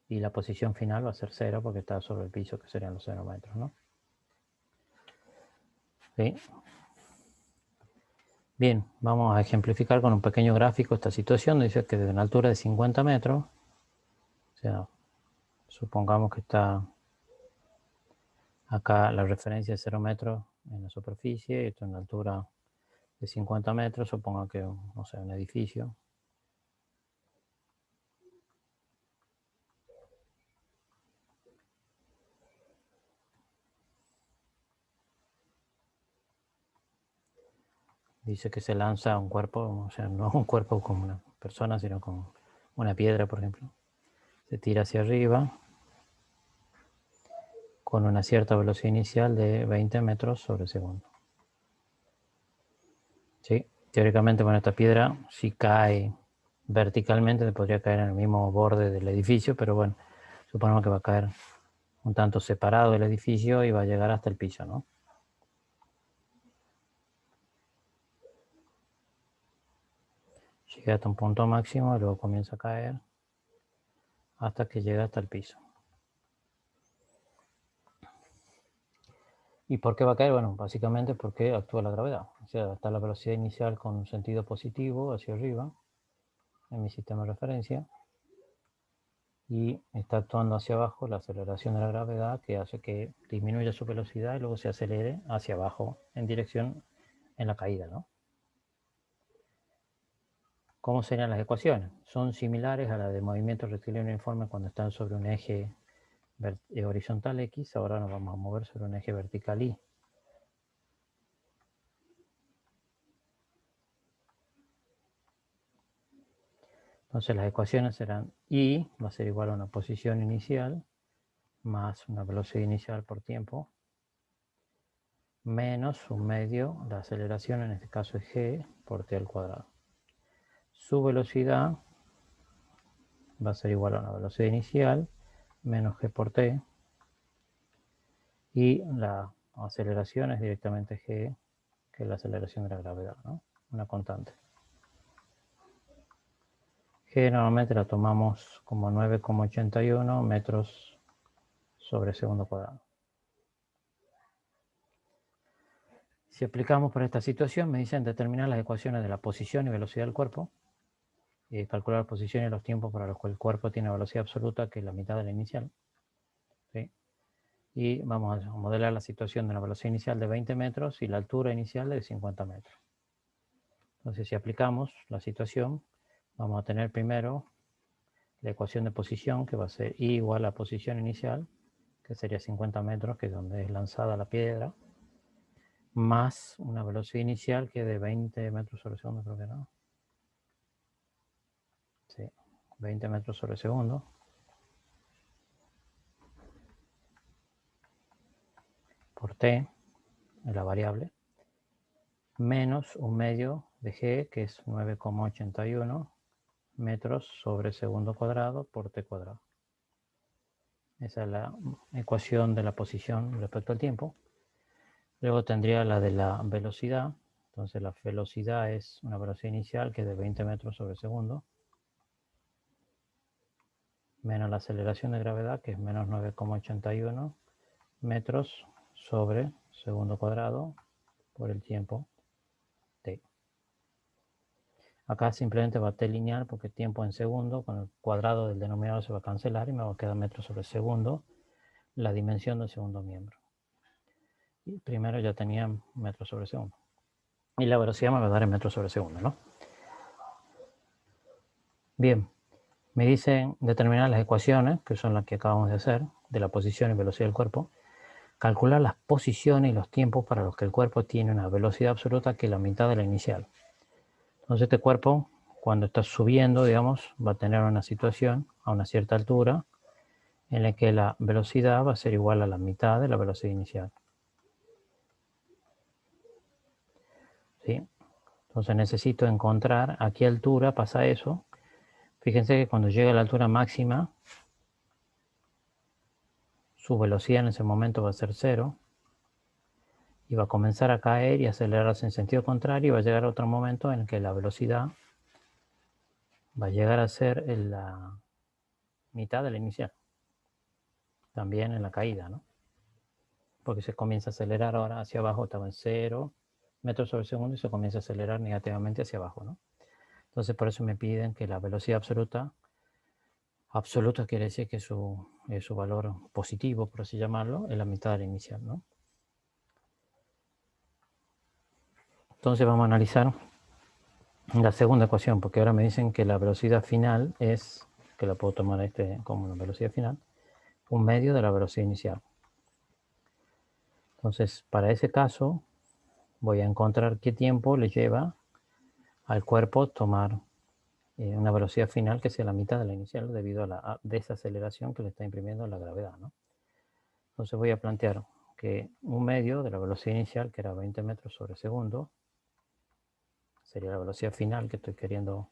y la posición final va a ser 0 porque está sobre el piso, que serían los 0 metros, ¿no? ¿Sí? Bien, vamos a ejemplificar con un pequeño gráfico esta situación. Dice que desde una altura de 50 metros, o sea, supongamos que está acá la referencia de 0 metros en la superficie, y esto en la altura de 50 metros, suponga que, no sé, un edificio. Dice que se lanza un cuerpo, o sea, no un cuerpo como una persona, sino como una piedra, por ejemplo. Se tira hacia arriba con una cierta velocidad inicial de 20 metros sobre segundo. ¿Sí? Teóricamente, bueno, esta piedra, si cae verticalmente, podría caer en el mismo borde del edificio, pero bueno, suponemos que va a caer un tanto separado del edificio y va a llegar hasta el piso, ¿no? Llega hasta un punto máximo y luego comienza a caer hasta que llega hasta el piso. ¿Y por qué va a caer? Bueno, básicamente porque actúa la gravedad. O sea, está la velocidad inicial con un sentido positivo hacia arriba en mi sistema de referencia y está actuando hacia abajo la aceleración de la gravedad que hace que disminuya su velocidad y luego se acelere hacia abajo en dirección en la caída, ¿no? ¿Cómo serían las ecuaciones? Son similares a las de movimiento rectilíneo uniforme cuando están sobre un eje horizontal X. Ahora nos vamos a mover sobre un eje vertical Y. Entonces las ecuaciones serán I va a ser igual a una posición inicial más una velocidad inicial por tiempo menos un medio, la aceleración en este caso es g por t al cuadrado. Su velocidad va a ser igual a una velocidad inicial menos g por t y la aceleración es directamente g, que es la aceleración de la gravedad, ¿no? Una constante. G normalmente la tomamos como 9,81 metros sobre segundo cuadrado. Si aplicamos por esta situación, me dicen determinar las ecuaciones de la posición y velocidad del cuerpo, y calcular la posición y los tiempos para los que el cuerpo tiene velocidad absoluta, que es la mitad de la inicial. ¿Sí? Y vamos a modelar la situación de la velocidad inicial de 20 metros y la altura inicial de 50 metros. Entonces, si aplicamos la situación, vamos a tener primero la ecuación de posición, que va a ser I igual a posición inicial, que sería 50 metros, que es donde es lanzada la piedra, más una velocidad inicial que es de 20 metros sobre segundo, creo que no. Sí, 20 metros sobre segundo. Por t, es la variable, menos un medio de g, que es 9,81 metros sobre segundo cuadrado por t cuadrado. Esa es la ecuación de la posición respecto al tiempo. Luego tendría la de la velocidad. Entonces la velocidad es una velocidad inicial que es de 20 metros sobre segundo, menos la aceleración de gravedad, que es menos 9,81 metros sobre segundo cuadrado por el tiempo t. Acá simplemente va t lineal porque tiempo en segundo, con el cuadrado del denominador se va a cancelar y me va a quedar metros sobre segundo, la dimensión del segundo miembro. Y primero ya tenía metros sobre segundo. Y la velocidad me va a dar en metros sobre segundo, ¿no? Bien, me dicen determinar las ecuaciones, que son las que acabamos de hacer, de la posición y velocidad del cuerpo, calcular las posiciones y los tiempos para los que el cuerpo tiene una velocidad absoluta que es la mitad de la inicial. Entonces este cuerpo, cuando está subiendo, digamos, va a tener una situación a una cierta altura en la que la velocidad va a ser igual a la mitad de la velocidad inicial. ¿Sí? Entonces necesito encontrar a qué altura pasa eso. Fíjense que cuando llega a la altura máxima, su velocidad en ese momento va a ser 0 y va a comenzar a caer y acelerarse en sentido contrario y va a llegar a otro momento en el que la velocidad va a llegar a ser la mitad de la inicial. También en la caída, ¿no? Porque se comienza a acelerar ahora hacia abajo, estaba en 0 metros sobre segundo y se comienza a acelerar negativamente hacia abajo, ¿no? Entonces por eso me piden que la velocidad absoluta quiere decir que su valor positivo, por así llamarlo, es la mitad de la inicial, ¿no? Entonces vamos a analizar la segunda ecuación, porque ahora me dicen que la velocidad final es, que la puedo tomar como una velocidad final, un medio de la velocidad inicial. Entonces, para ese caso, voy a encontrar qué tiempo le lleva al cuerpo tomar una velocidad final que sea la mitad de la inicial debido a la desaceleración que le está imprimiendo la gravedad, ¿no? Entonces voy a plantear que un medio de la velocidad inicial, que era 20 metros sobre segundo, sería la velocidad final que estoy queriendo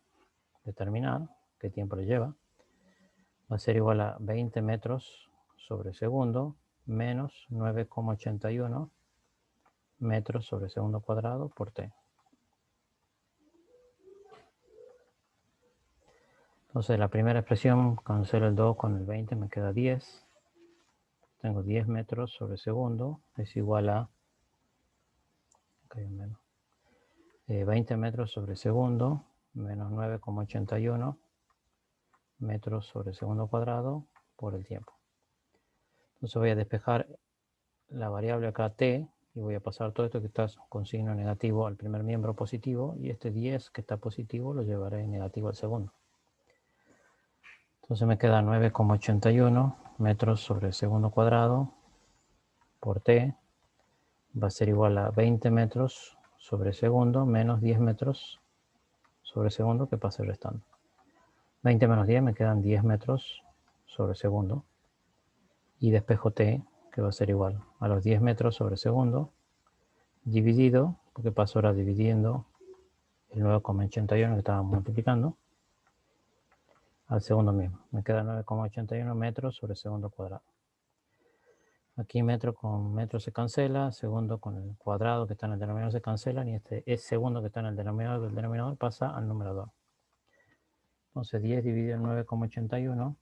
determinar, qué tiempo le lleva, va a ser igual a 20 metros sobre segundo menos 9,81 metros sobre segundo cuadrado por t. Entonces la primera expresión, cancelo el 2 con el 20, me queda 10. Tengo 10 metros sobre segundo, es igual a 20 metros sobre segundo, menos 9,81 metros sobre segundo cuadrado por el tiempo. Entonces voy a despejar la variable acá t y voy a pasar todo esto que está con signo negativo al primer miembro positivo y este 10 que está positivo lo llevaré negativo al segundo. Entonces me queda 9,81 metros sobre segundo cuadrado por t va a ser igual a 20 metros sobre segundo menos 10 metros sobre segundo que pase restando. 20 menos 10 me quedan 10 metros sobre segundo y despejo t que va a ser igual a los 10 metros sobre segundo dividido, porque paso ahora dividiendo el 9,81 que estábamos multiplicando al segundo mismo. Me queda 9,81 metros sobre segundo cuadrado. Aquí metro con metro se cancela, segundo con el cuadrado que está en el denominador se cancelan y este es segundo que está en el denominador del denominador pasa al numerador. Entonces 10 dividido en 9,81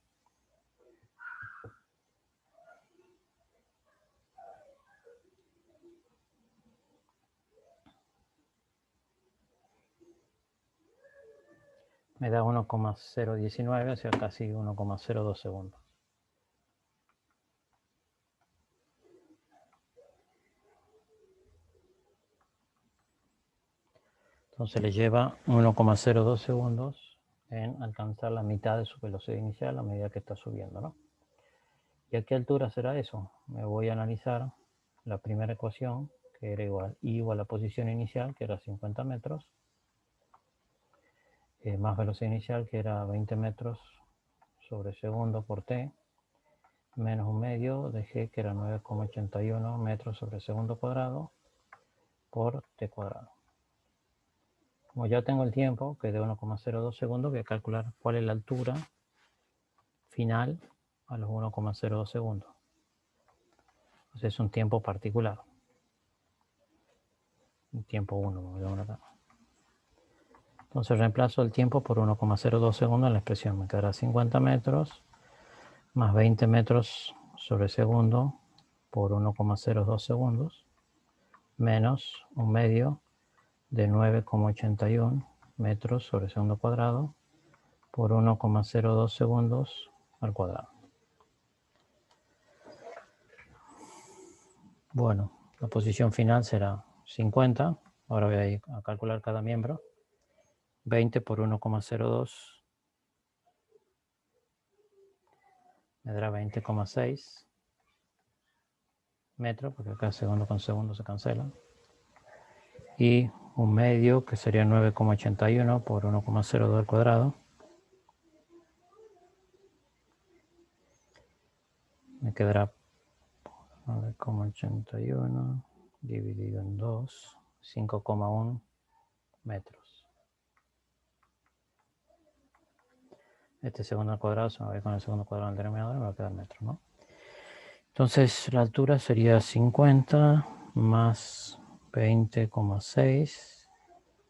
me da 1,019, o sea casi 1,02 segundos. Entonces le lleva 1,02 segundos en alcanzar la mitad de su velocidad inicial a medida que está subiendo, ¿no? ¿Y a qué altura será eso? Me voy a analizar la primera ecuación, que era igual I igual a la posición inicial, que era 50 metros, más velocidad inicial, que era 20 metros sobre segundo por t, menos un medio de g, que era 9,81 metros sobre segundo cuadrado, por t cuadrado. Como ya tengo el tiempo, que es de 1,02 segundos, voy a calcular cuál es la altura final a los 1,02 segundos. Entonces es un tiempo particular. Un tiempo 1, vamos a ver acá. Entonces reemplazo el tiempo por 1,02 segundos en la expresión. Me quedará 50 metros más 20 metros sobre segundo por 1,02 segundos menos un medio de 9,81 metros sobre segundo cuadrado por 1,02 segundos al cuadrado. Bueno, la posición final será 50. Ahora voy a ir a calcular cada miembro. 20 por 1,02 me dará 20,6 metros, porque acá segundo con segundo se cancela. Y un medio, que sería 9,81 por 1,02 al cuadrado. Me quedará 9,81 dividido en 2, 5,1 metros. Este segundo al cuadrado se me va a ir con el segundo cuadrado del denominador y me va a quedar metro, ¿no? Entonces la altura sería 50 más 20,6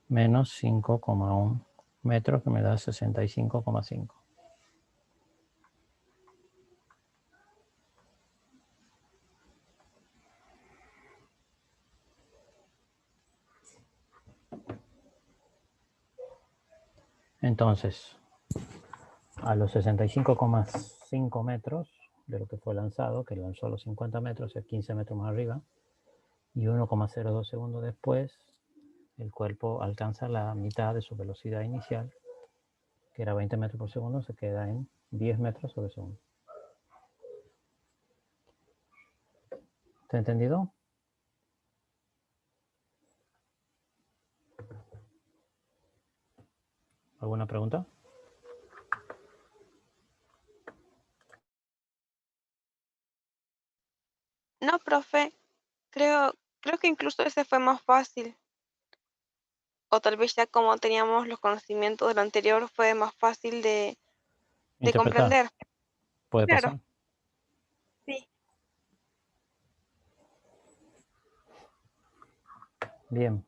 menos 5,1 metros, que me da 65,5. Entonces, a los 65,5 metros de lo que fue lanzado, que lanzó a los 50 metros, es 15 metros más arriba, y 1,02 segundos después, el cuerpo alcanza la mitad de su velocidad inicial, que era 20 metros por segundo, se queda en 10 metros sobre segundo. ¿Está entendido? ¿Alguna pregunta? No, profe, creo que incluso ese fue más fácil. O tal vez ya como teníamos los conocimientos del anterior fue más fácil de Interpretar. comprender. Puede Claro, pasar. sí. Bien.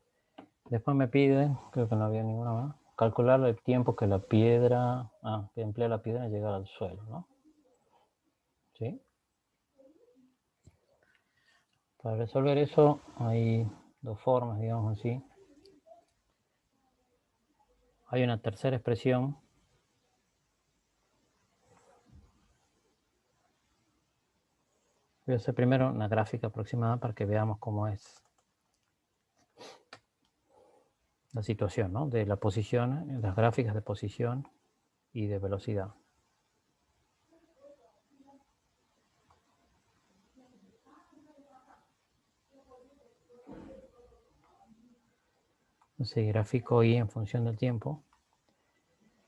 Después me piden, creo que no había ninguna más. calcular el tiempo que la piedra, que emplea la piedra en llegar al suelo, ¿no? ¿Sí? Para resolver eso hay dos formas, digamos así. Hay una tercera expresión. Voy a hacer primero una gráfica aproximada para que veamos cómo es la situación, ¿no? De la posición, las gráficas de posición y de velocidad. Entonces, gráfico y en función del tiempo.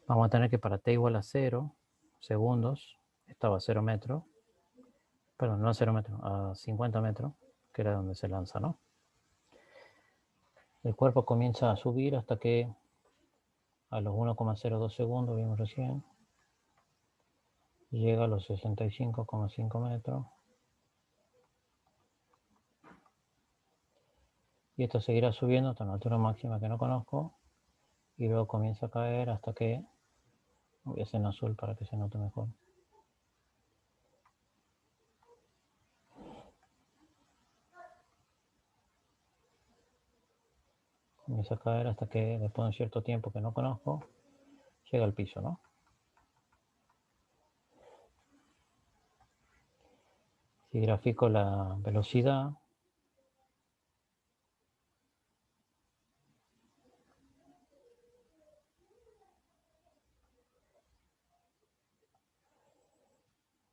Vamos a tener que para t igual a 0 segundos, estaba a 0 metros, perdón, no a 0 metros, a 50 metros, que era donde se lanza, ¿no? El cuerpo comienza a subir hasta que a los 1,02 segundos, vimos recién, llega a los 65,5 metros. Y esto seguirá subiendo hasta una altura máxima que no conozco. Y luego comienza a caer hasta que, voy a hacer en azul para que se note mejor. Comienza a caer hasta que después de un cierto tiempo que no conozco, llega al piso, ¿no? Si grafico la velocidad,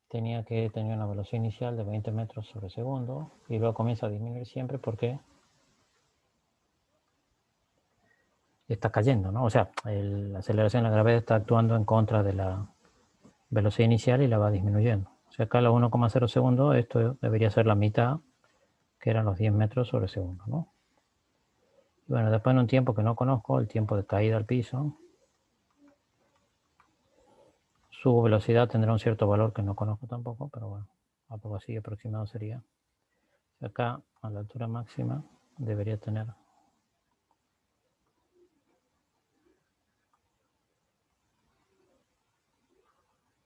tenía que tener una velocidad inicial de 20 metros sobre segundo y luego comienza a disminuir siempre porque está cayendo, ¿no? O sea, la aceleración de la gravedad está actuando en contra de la velocidad inicial y la va disminuyendo. O sea, acá a los 1,0 segundos esto debería ser la mitad, que eran los 10 metros sobre segundo, ¿no? Y bueno, después de un tiempo que no conozco, el tiempo de caída al piso, su velocidad tendrá un cierto valor que no conozco tampoco, pero bueno, algo así aproximado sería. Acá, a la altura máxima, debería tener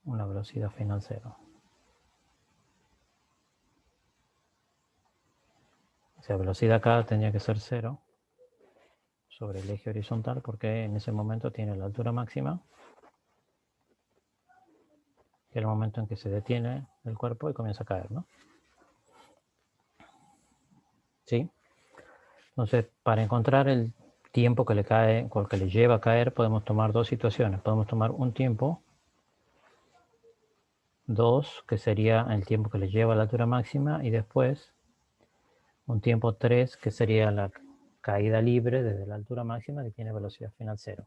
una velocidad final cero. O sea, velocidad acá tendría que ser cero sobre el eje horizontal porque en ese momento tiene la altura máxima, que es el momento en que se detiene el cuerpo y comienza a caer, ¿no? ¿Sí? Entonces, para encontrar el tiempo que le cae, o que le lleva a caer, podemos tomar dos situaciones. Podemos tomar un tiempo, 2, que sería el tiempo que le lleva a la altura máxima, y después un tiempo 3, que sería la caída libre desde la altura máxima, que tiene velocidad final cero.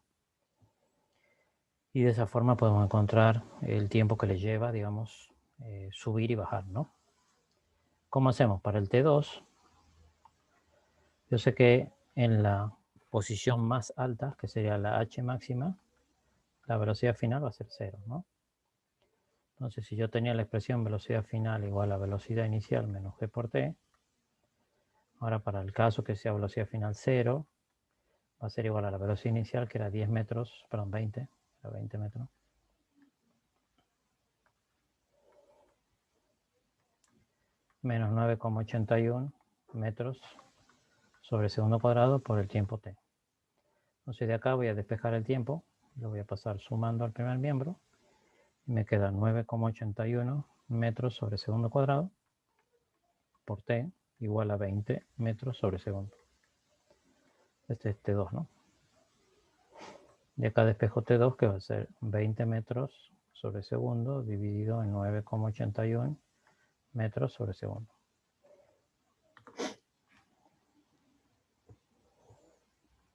Y de esa forma podemos encontrar el tiempo que le lleva, digamos, subir y bajar, ¿no? ¿Cómo hacemos? Para el T2, yo sé que en la posición más alta, que sería la H máxima, la velocidad final va a ser cero, ¿no? Entonces, si yo tenía la expresión velocidad final igual a velocidad inicial menos g por t, ahora para el caso que sea velocidad final cero, va a ser igual a la velocidad inicial, que era 10 metros, perdón, 20, era 20 metros, menos 9,81 metros sobre segundo cuadrado por el tiempo t. Entonces de acá voy a despejar el tiempo, lo voy a pasar sumando al primer miembro, y me queda 9,81 metros sobre segundo cuadrado por t igual a 20 metros sobre segundo. Este es T2, ¿no? De acá despejo T2, que va a ser 20 metros sobre segundo dividido en 9,81 metros sobre segundo.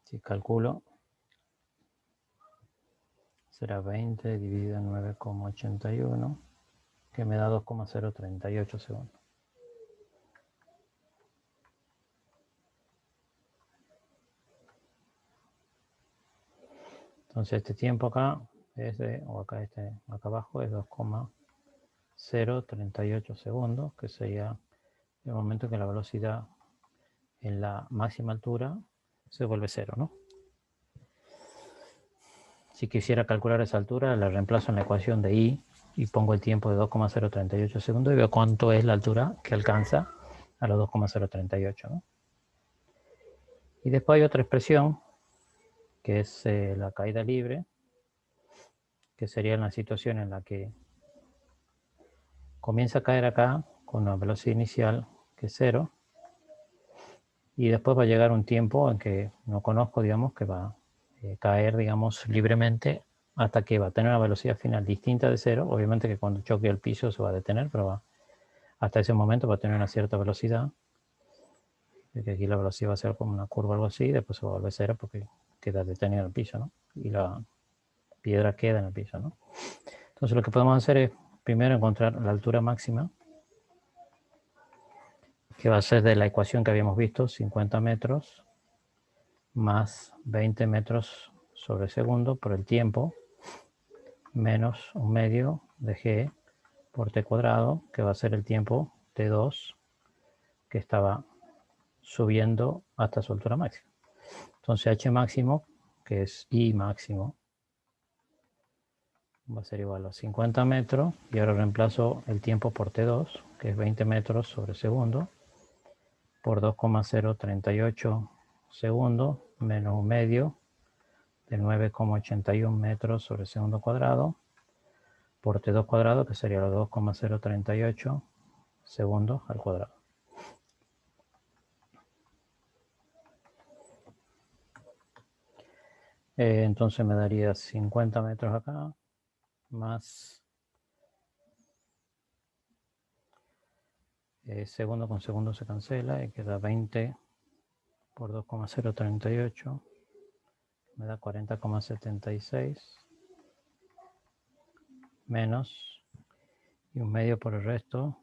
Si calculo, será 20 dividido en 9,81, que me da 2,038 segundos. Entonces este tiempo acá es de, o acá abajo es 2,038 segundos, que sería el momento en que la velocidad en la máxima altura se vuelve cero, ¿no? Si quisiera calcular esa altura, la reemplazo en la ecuación de I y pongo el tiempo de 2,038 segundos y veo cuánto es la altura que alcanza a los 2,038, ¿no? Y después hay otra expresión, que es la caída libre, que sería en la situación en la que comienza a caer acá con una velocidad inicial que es 0, y después va a llegar un tiempo en que no conozco, digamos, que va a caer, digamos, libremente hasta que va a tener una velocidad final distinta de 0. Obviamente que cuando choque el piso se va a detener, pero hasta ese momento va a tener una cierta velocidad. Que aquí la velocidad va a ser como una curva o algo así, después se va a volver 0 porque queda detenido en el piso, ¿no? Y la piedra queda en el piso, ¿no? Entonces lo que podemos hacer es primero encontrar la altura máxima, que va a ser de la ecuación que habíamos visto, 50 metros más 20 metros sobre segundo por el tiempo, menos un medio de g por t cuadrado, que va a ser el tiempo t2, que estaba subiendo hasta su altura máxima. Entonces h máximo, que es I máximo, va a ser igual a 50 metros, y ahora reemplazo el tiempo por t2, que es 20 metros sobre segundo, por 2,038 segundos, menos un medio de 9,81 metros sobre segundo cuadrado, por t2 cuadrado, que sería los 2,038 segundos al cuadrado. Entonces me daría 50 metros acá, más segundo con segundo se cancela y queda 20 por 2,038, me da 40,76, menos, y un medio por el resto,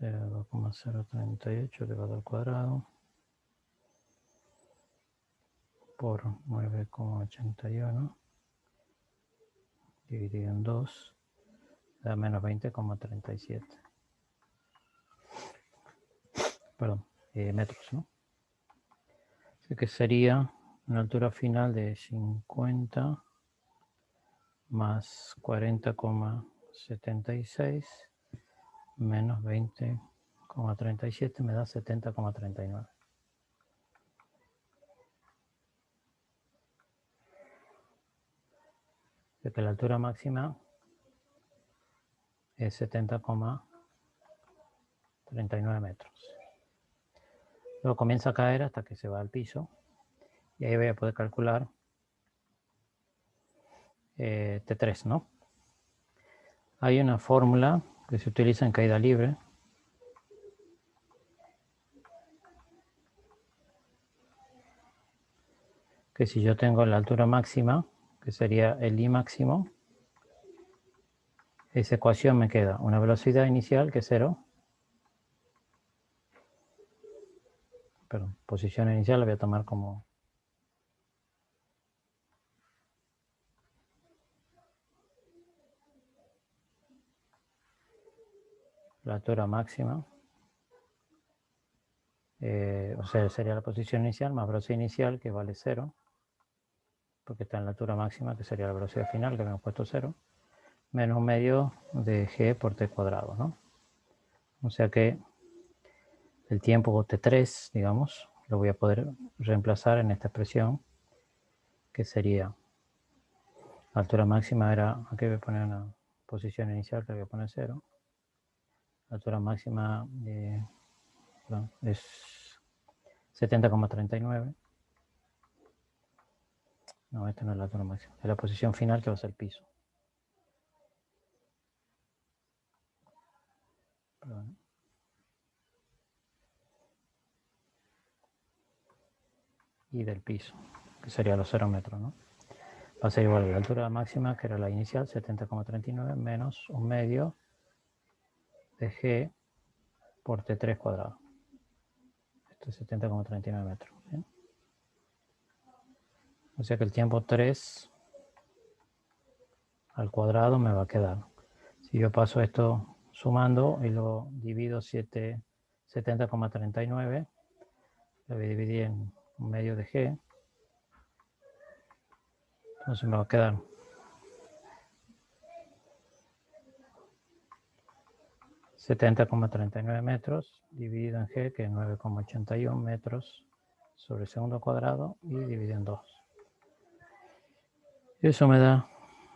2,038 elevado al cuadrado, por 9,81, dividido en 2, da menos 20,37. Perdón, metros, ¿no? Así que sería una altura final de 50 más 40,76 menos 20,37 me da 70,39. De que la altura máxima es 70,39 metros. Luego comienza a caer hasta que se va al piso, y ahí voy a poder calcular T3, ¿no? Hay una fórmula que se utiliza en caída libre, que si yo tengo la altura máxima, que sería el I máximo, esa ecuación me queda una velocidad inicial que es 0, perdón, posición inicial la voy a tomar como la altura máxima, o sea, sería la posición inicial más velocidad inicial, que vale 0, porque está en la altura máxima, que sería la velocidad final, que hemos puesto 0, menos un medio de g por t cuadrado, ¿no? O sea que el tiempo t3, digamos, lo voy a poder reemplazar en esta expresión, que sería, la altura máxima era, aquí voy a poner una posición inicial que voy a poner 0, la altura máxima es 70,39. No, esta no es la altura máxima, es la posición final, que va a ser el piso. Perdón. Y del piso, que sería los 0 metros, ¿no? Va a ser igual a la altura máxima, que era la inicial, 70,39, menos un medio de g por t3 cuadrado. Esto es 70,39 metros. ¿Bien? O sea que el tiempo 3 al cuadrado me va a quedar. Si yo paso esto sumando y lo divido 70,39, lo voy a dividir en un medio de g, Entonces me va a quedar 70,39 metros dividido en G, que es 9,81 metros sobre segundo cuadrado, y dividido en 2. Eso me da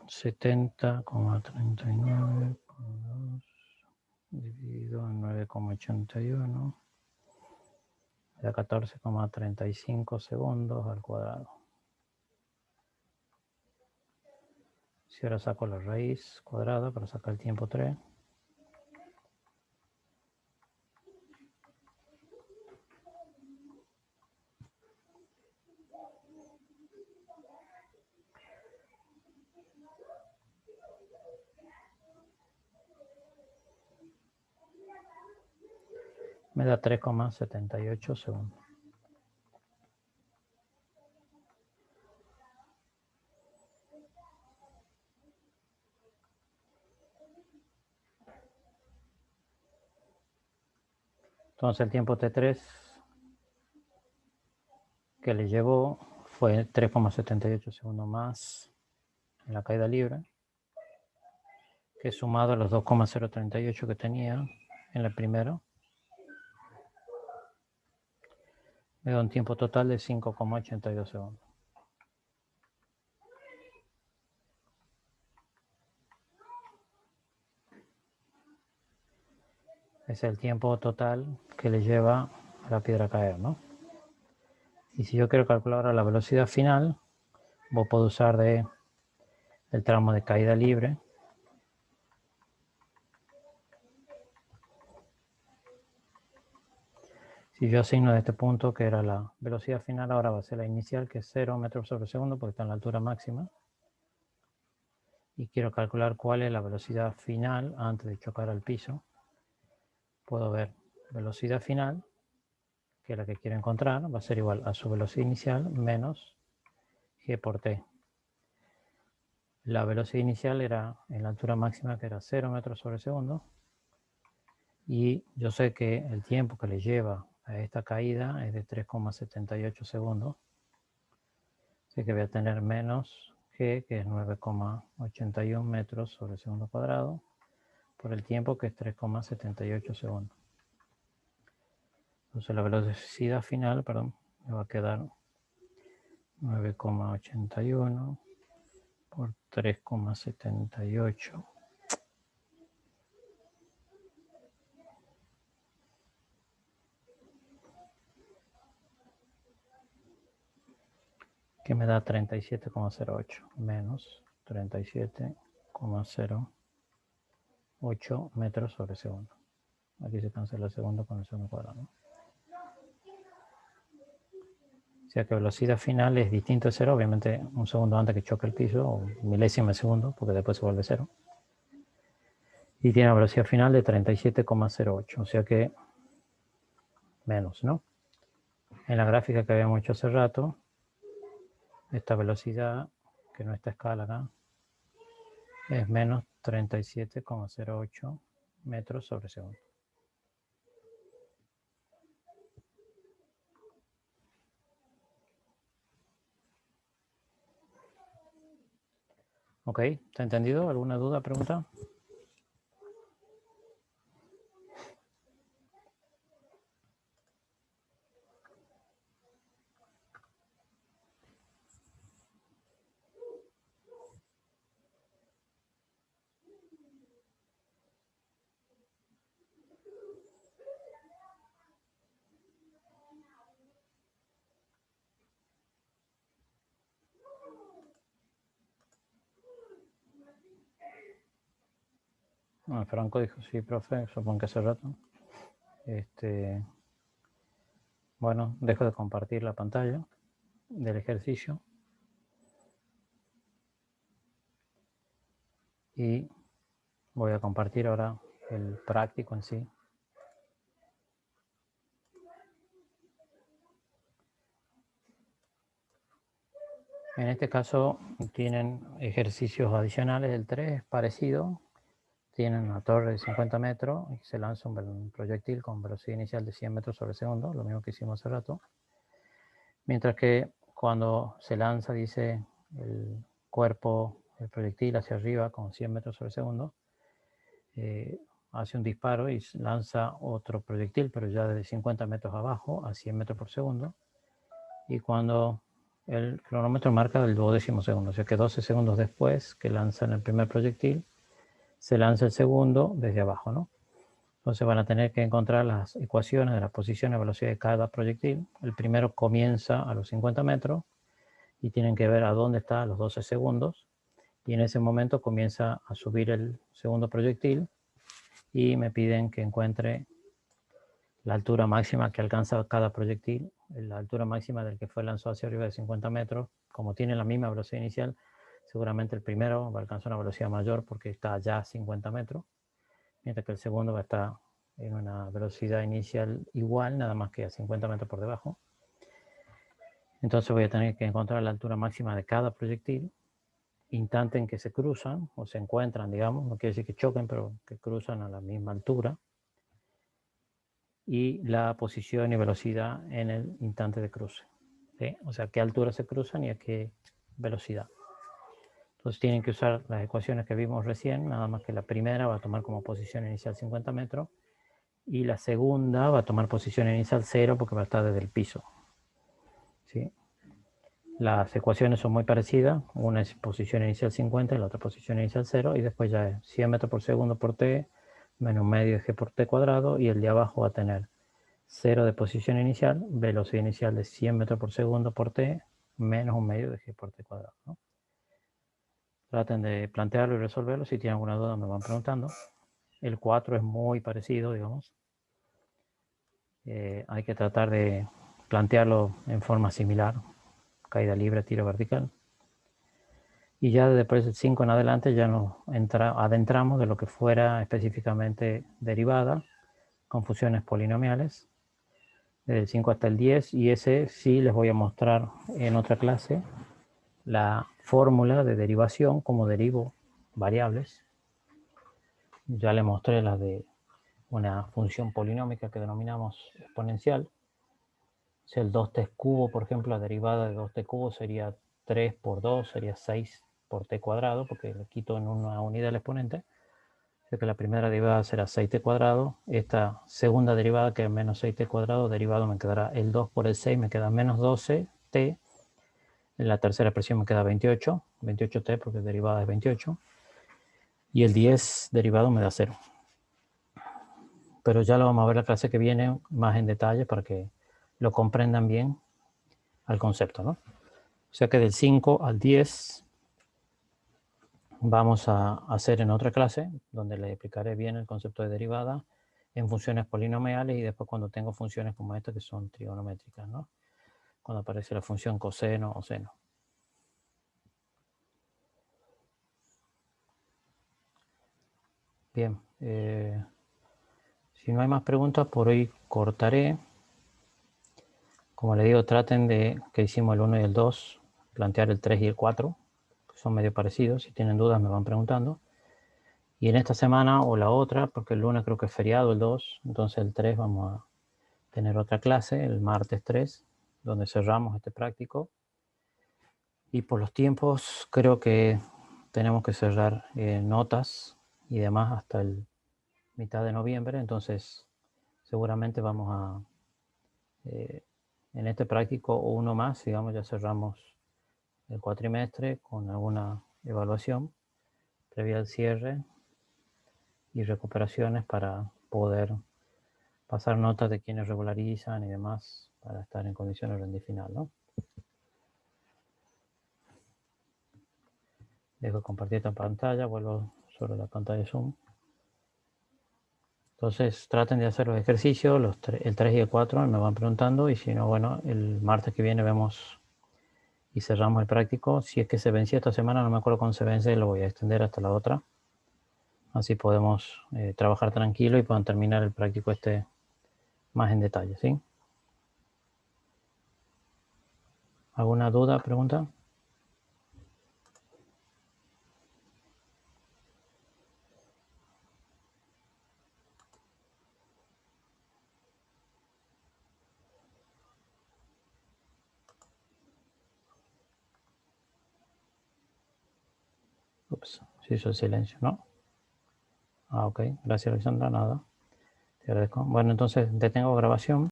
70,39 por 2 dividido en 9,81. Me da 14,35 segundos al cuadrado. Si ahora saco la raíz cuadrada para sacar el tiempo 3. Me da 3,78 segundos. Entonces el tiempo T3 que le llevó fue 3,78 segundos más en la caída libre, que sumado a los 2,038 que tenía en el primero, me da un tiempo total de 5,82 segundos. Es el tiempo total que le lleva a la piedra a caer, ¿no? Y si yo quiero calcular ahora la velocidad final, vos puedo usar el tramo de caída libre. Si yo asigno de este punto, que era la velocidad final, ahora va a ser la inicial, que es 0 metros sobre segundo, porque está en la altura máxima. Y quiero calcular cuál es la velocidad final antes de chocar al piso. Puedo ver velocidad final, que es la que quiero encontrar, va a ser igual a su velocidad inicial menos g por t. La velocidad inicial era en la altura máxima, que era 0 metros sobre segundo. Y yo sé que el tiempo que le lleva a esta caída es de 3,78 segundos. Así que voy a tener menos g, que es 9,81 metros sobre segundo cuadrado, por el tiempo, que es 3,78 segundos. Entonces la velocidad final, me va a quedar 9,81 por 3,78. Que me da 37,08 menos 37,08 metros sobre segundo. Aquí se cancela el segundo con el segundo cuadrado, ¿no? O sea que velocidad final es distinto de cero, obviamente un segundo antes que choque el piso, o milésima de segundo, porque después se vuelve cero. Y tiene una velocidad final de 37,08, o sea que menos, ¿no? En la gráfica que habíamos hecho hace rato, esta velocidad, que no está a escala acá, es menos 37,08 metros sobre segundo. ¿Ok? ¿Está entendido? ¿Alguna duda, pregunta? No, Franco dijo, sí, profe, supongo que hace rato. Bueno, dejo de compartir la pantalla del ejercicio. Y voy a compartir ahora el práctico en sí. En este caso tienen ejercicios adicionales. El 3 es parecido. Tienen una torre de 50 metros y se lanza un proyectil con velocidad inicial de 100 metros sobre segundo, lo mismo que hicimos hace rato. Mientras que cuando se lanza, dice cuerpo, el proyectil hacia arriba con 100 metros sobre segundo, hace un disparo y lanza otro proyectil, pero ya desde 50 metros abajo a 100 metros por segundo. Y cuando el cronómetro marca del 12º segundo, o sea que 12 segundos después que lanzan el primer proyectil, se lanza el segundo desde abajo, ¿no? Entonces van a tener que encontrar las ecuaciones de la posición y velocidad de cada proyectil. El primero comienza a los 50 metros y tienen que ver a dónde está a los 12 segundos. Y en ese momento comienza a subir el segundo proyectil y me piden que encuentre la altura máxima que alcanza cada proyectil, la altura máxima del que fue lanzado hacia arriba de 50 metros. Como tiene la misma velocidad inicial, seguramente el primero va a alcanzar una velocidad mayor porque está ya a 50 metros, mientras que el segundo va a estar en una velocidad inicial igual, nada más que a 50 metros por debajo. Entonces voy a tener que encontrar la altura máxima de cada proyectil, instante en que se cruzan o se encuentran, digamos, no quiere decir que choquen, pero que cruzan a la misma altura, y la posición y velocidad en el instante de cruce, ¿sí? O sea, qué altura se cruzan y a qué velocidad. Entonces tienen que usar las ecuaciones que vimos recién, nada más que la primera va a tomar como posición inicial 50 metros y la segunda va a tomar posición inicial 0 porque va a estar desde el piso, ¿sí? Las ecuaciones son muy parecidas, una es posición inicial 50 y la otra posición inicial 0, y después ya es 100 metros por segundo por t menos medio de g por t cuadrado, y el de abajo va a tener 0 de posición inicial, velocidad inicial de 100 metros por segundo por t, menos un medio de g por t cuadrado, ¿no? Traten de plantearlo y resolverlo. Si tienen alguna duda me van preguntando. El 4 es muy parecido, digamos. Hay que tratar de plantearlo en forma similar, caída libre, tiro vertical. Y ya después del 5 en adelante ya nos adentramos de lo que fuera específicamente derivada con funciones polinomiales, del 5 hasta el 10, y ese sí les voy a mostrar en otra clase la fórmula de derivación, como derivo variables. Ya les mostré la de una función polinómica que denominamos exponencial. O sea, el 2t cubo, por ejemplo, la derivada de 2t cubo sería 3 por 2, sería 6 por t cuadrado, porque le quito en una unidad el exponente. O sea que la primera derivada será 6t cuadrado. Esta segunda derivada, que es menos 6t cuadrado, derivado me quedará el 2 por el 6, me queda menos 12t. En la tercera expresión me queda 28, 28t porque derivada es 28. Y el 10 derivado me da 0. Pero ya lo vamos a ver la clase que viene más en detalle para que lo comprendan bien al concepto, ¿no? O sea que del 5 al 10 vamos a hacer en otra clase donde les explicaré bien el concepto de derivada en funciones polinomiales y después cuando tengo funciones como esta que son trigonométricas, ¿no? Cuando aparece la función coseno o seno. Bien, si no hay más preguntas, por hoy cortaré. Como les digo, traten de, que hicimos el 1 y el 2, plantear el 3 y el 4, que son medio parecidos. Si tienen dudas me van preguntando. Y en esta semana o la otra, porque el lunes creo que es feriado el 2, entonces el 3 vamos a tener otra clase, el martes 3, donde cerramos este práctico. Y por los tiempos creo que tenemos que cerrar notas y demás hasta el mitad de noviembre, entonces seguramente vamos a, en este práctico o uno más, digamos, ya cerramos el cuatrimestre con alguna evaluación previa al cierre y recuperaciones para poder pasar notas de quienes regularizan y demás para estar en condiciones de rendir final, ¿no? Dejo de compartir esta pantalla, vuelvo sobre la pantalla de Zoom. Entonces traten de hacer los ejercicios, el 3 y el 4 me van preguntando, y si no, bueno, el martes que viene vemos y cerramos el práctico. Si es que se vencía esta semana, no me acuerdo cuándo se vence, lo voy a extender hasta la otra. Así podemos trabajar tranquilo y puedan terminar el práctico este más en detalle, ¿sí? ¿Alguna duda, pregunta? Ups, se hizo el silencio, ¿no? Ah, ok. Gracias, Alexandra. Nada. Te agradezco. Bueno, entonces detengo grabación.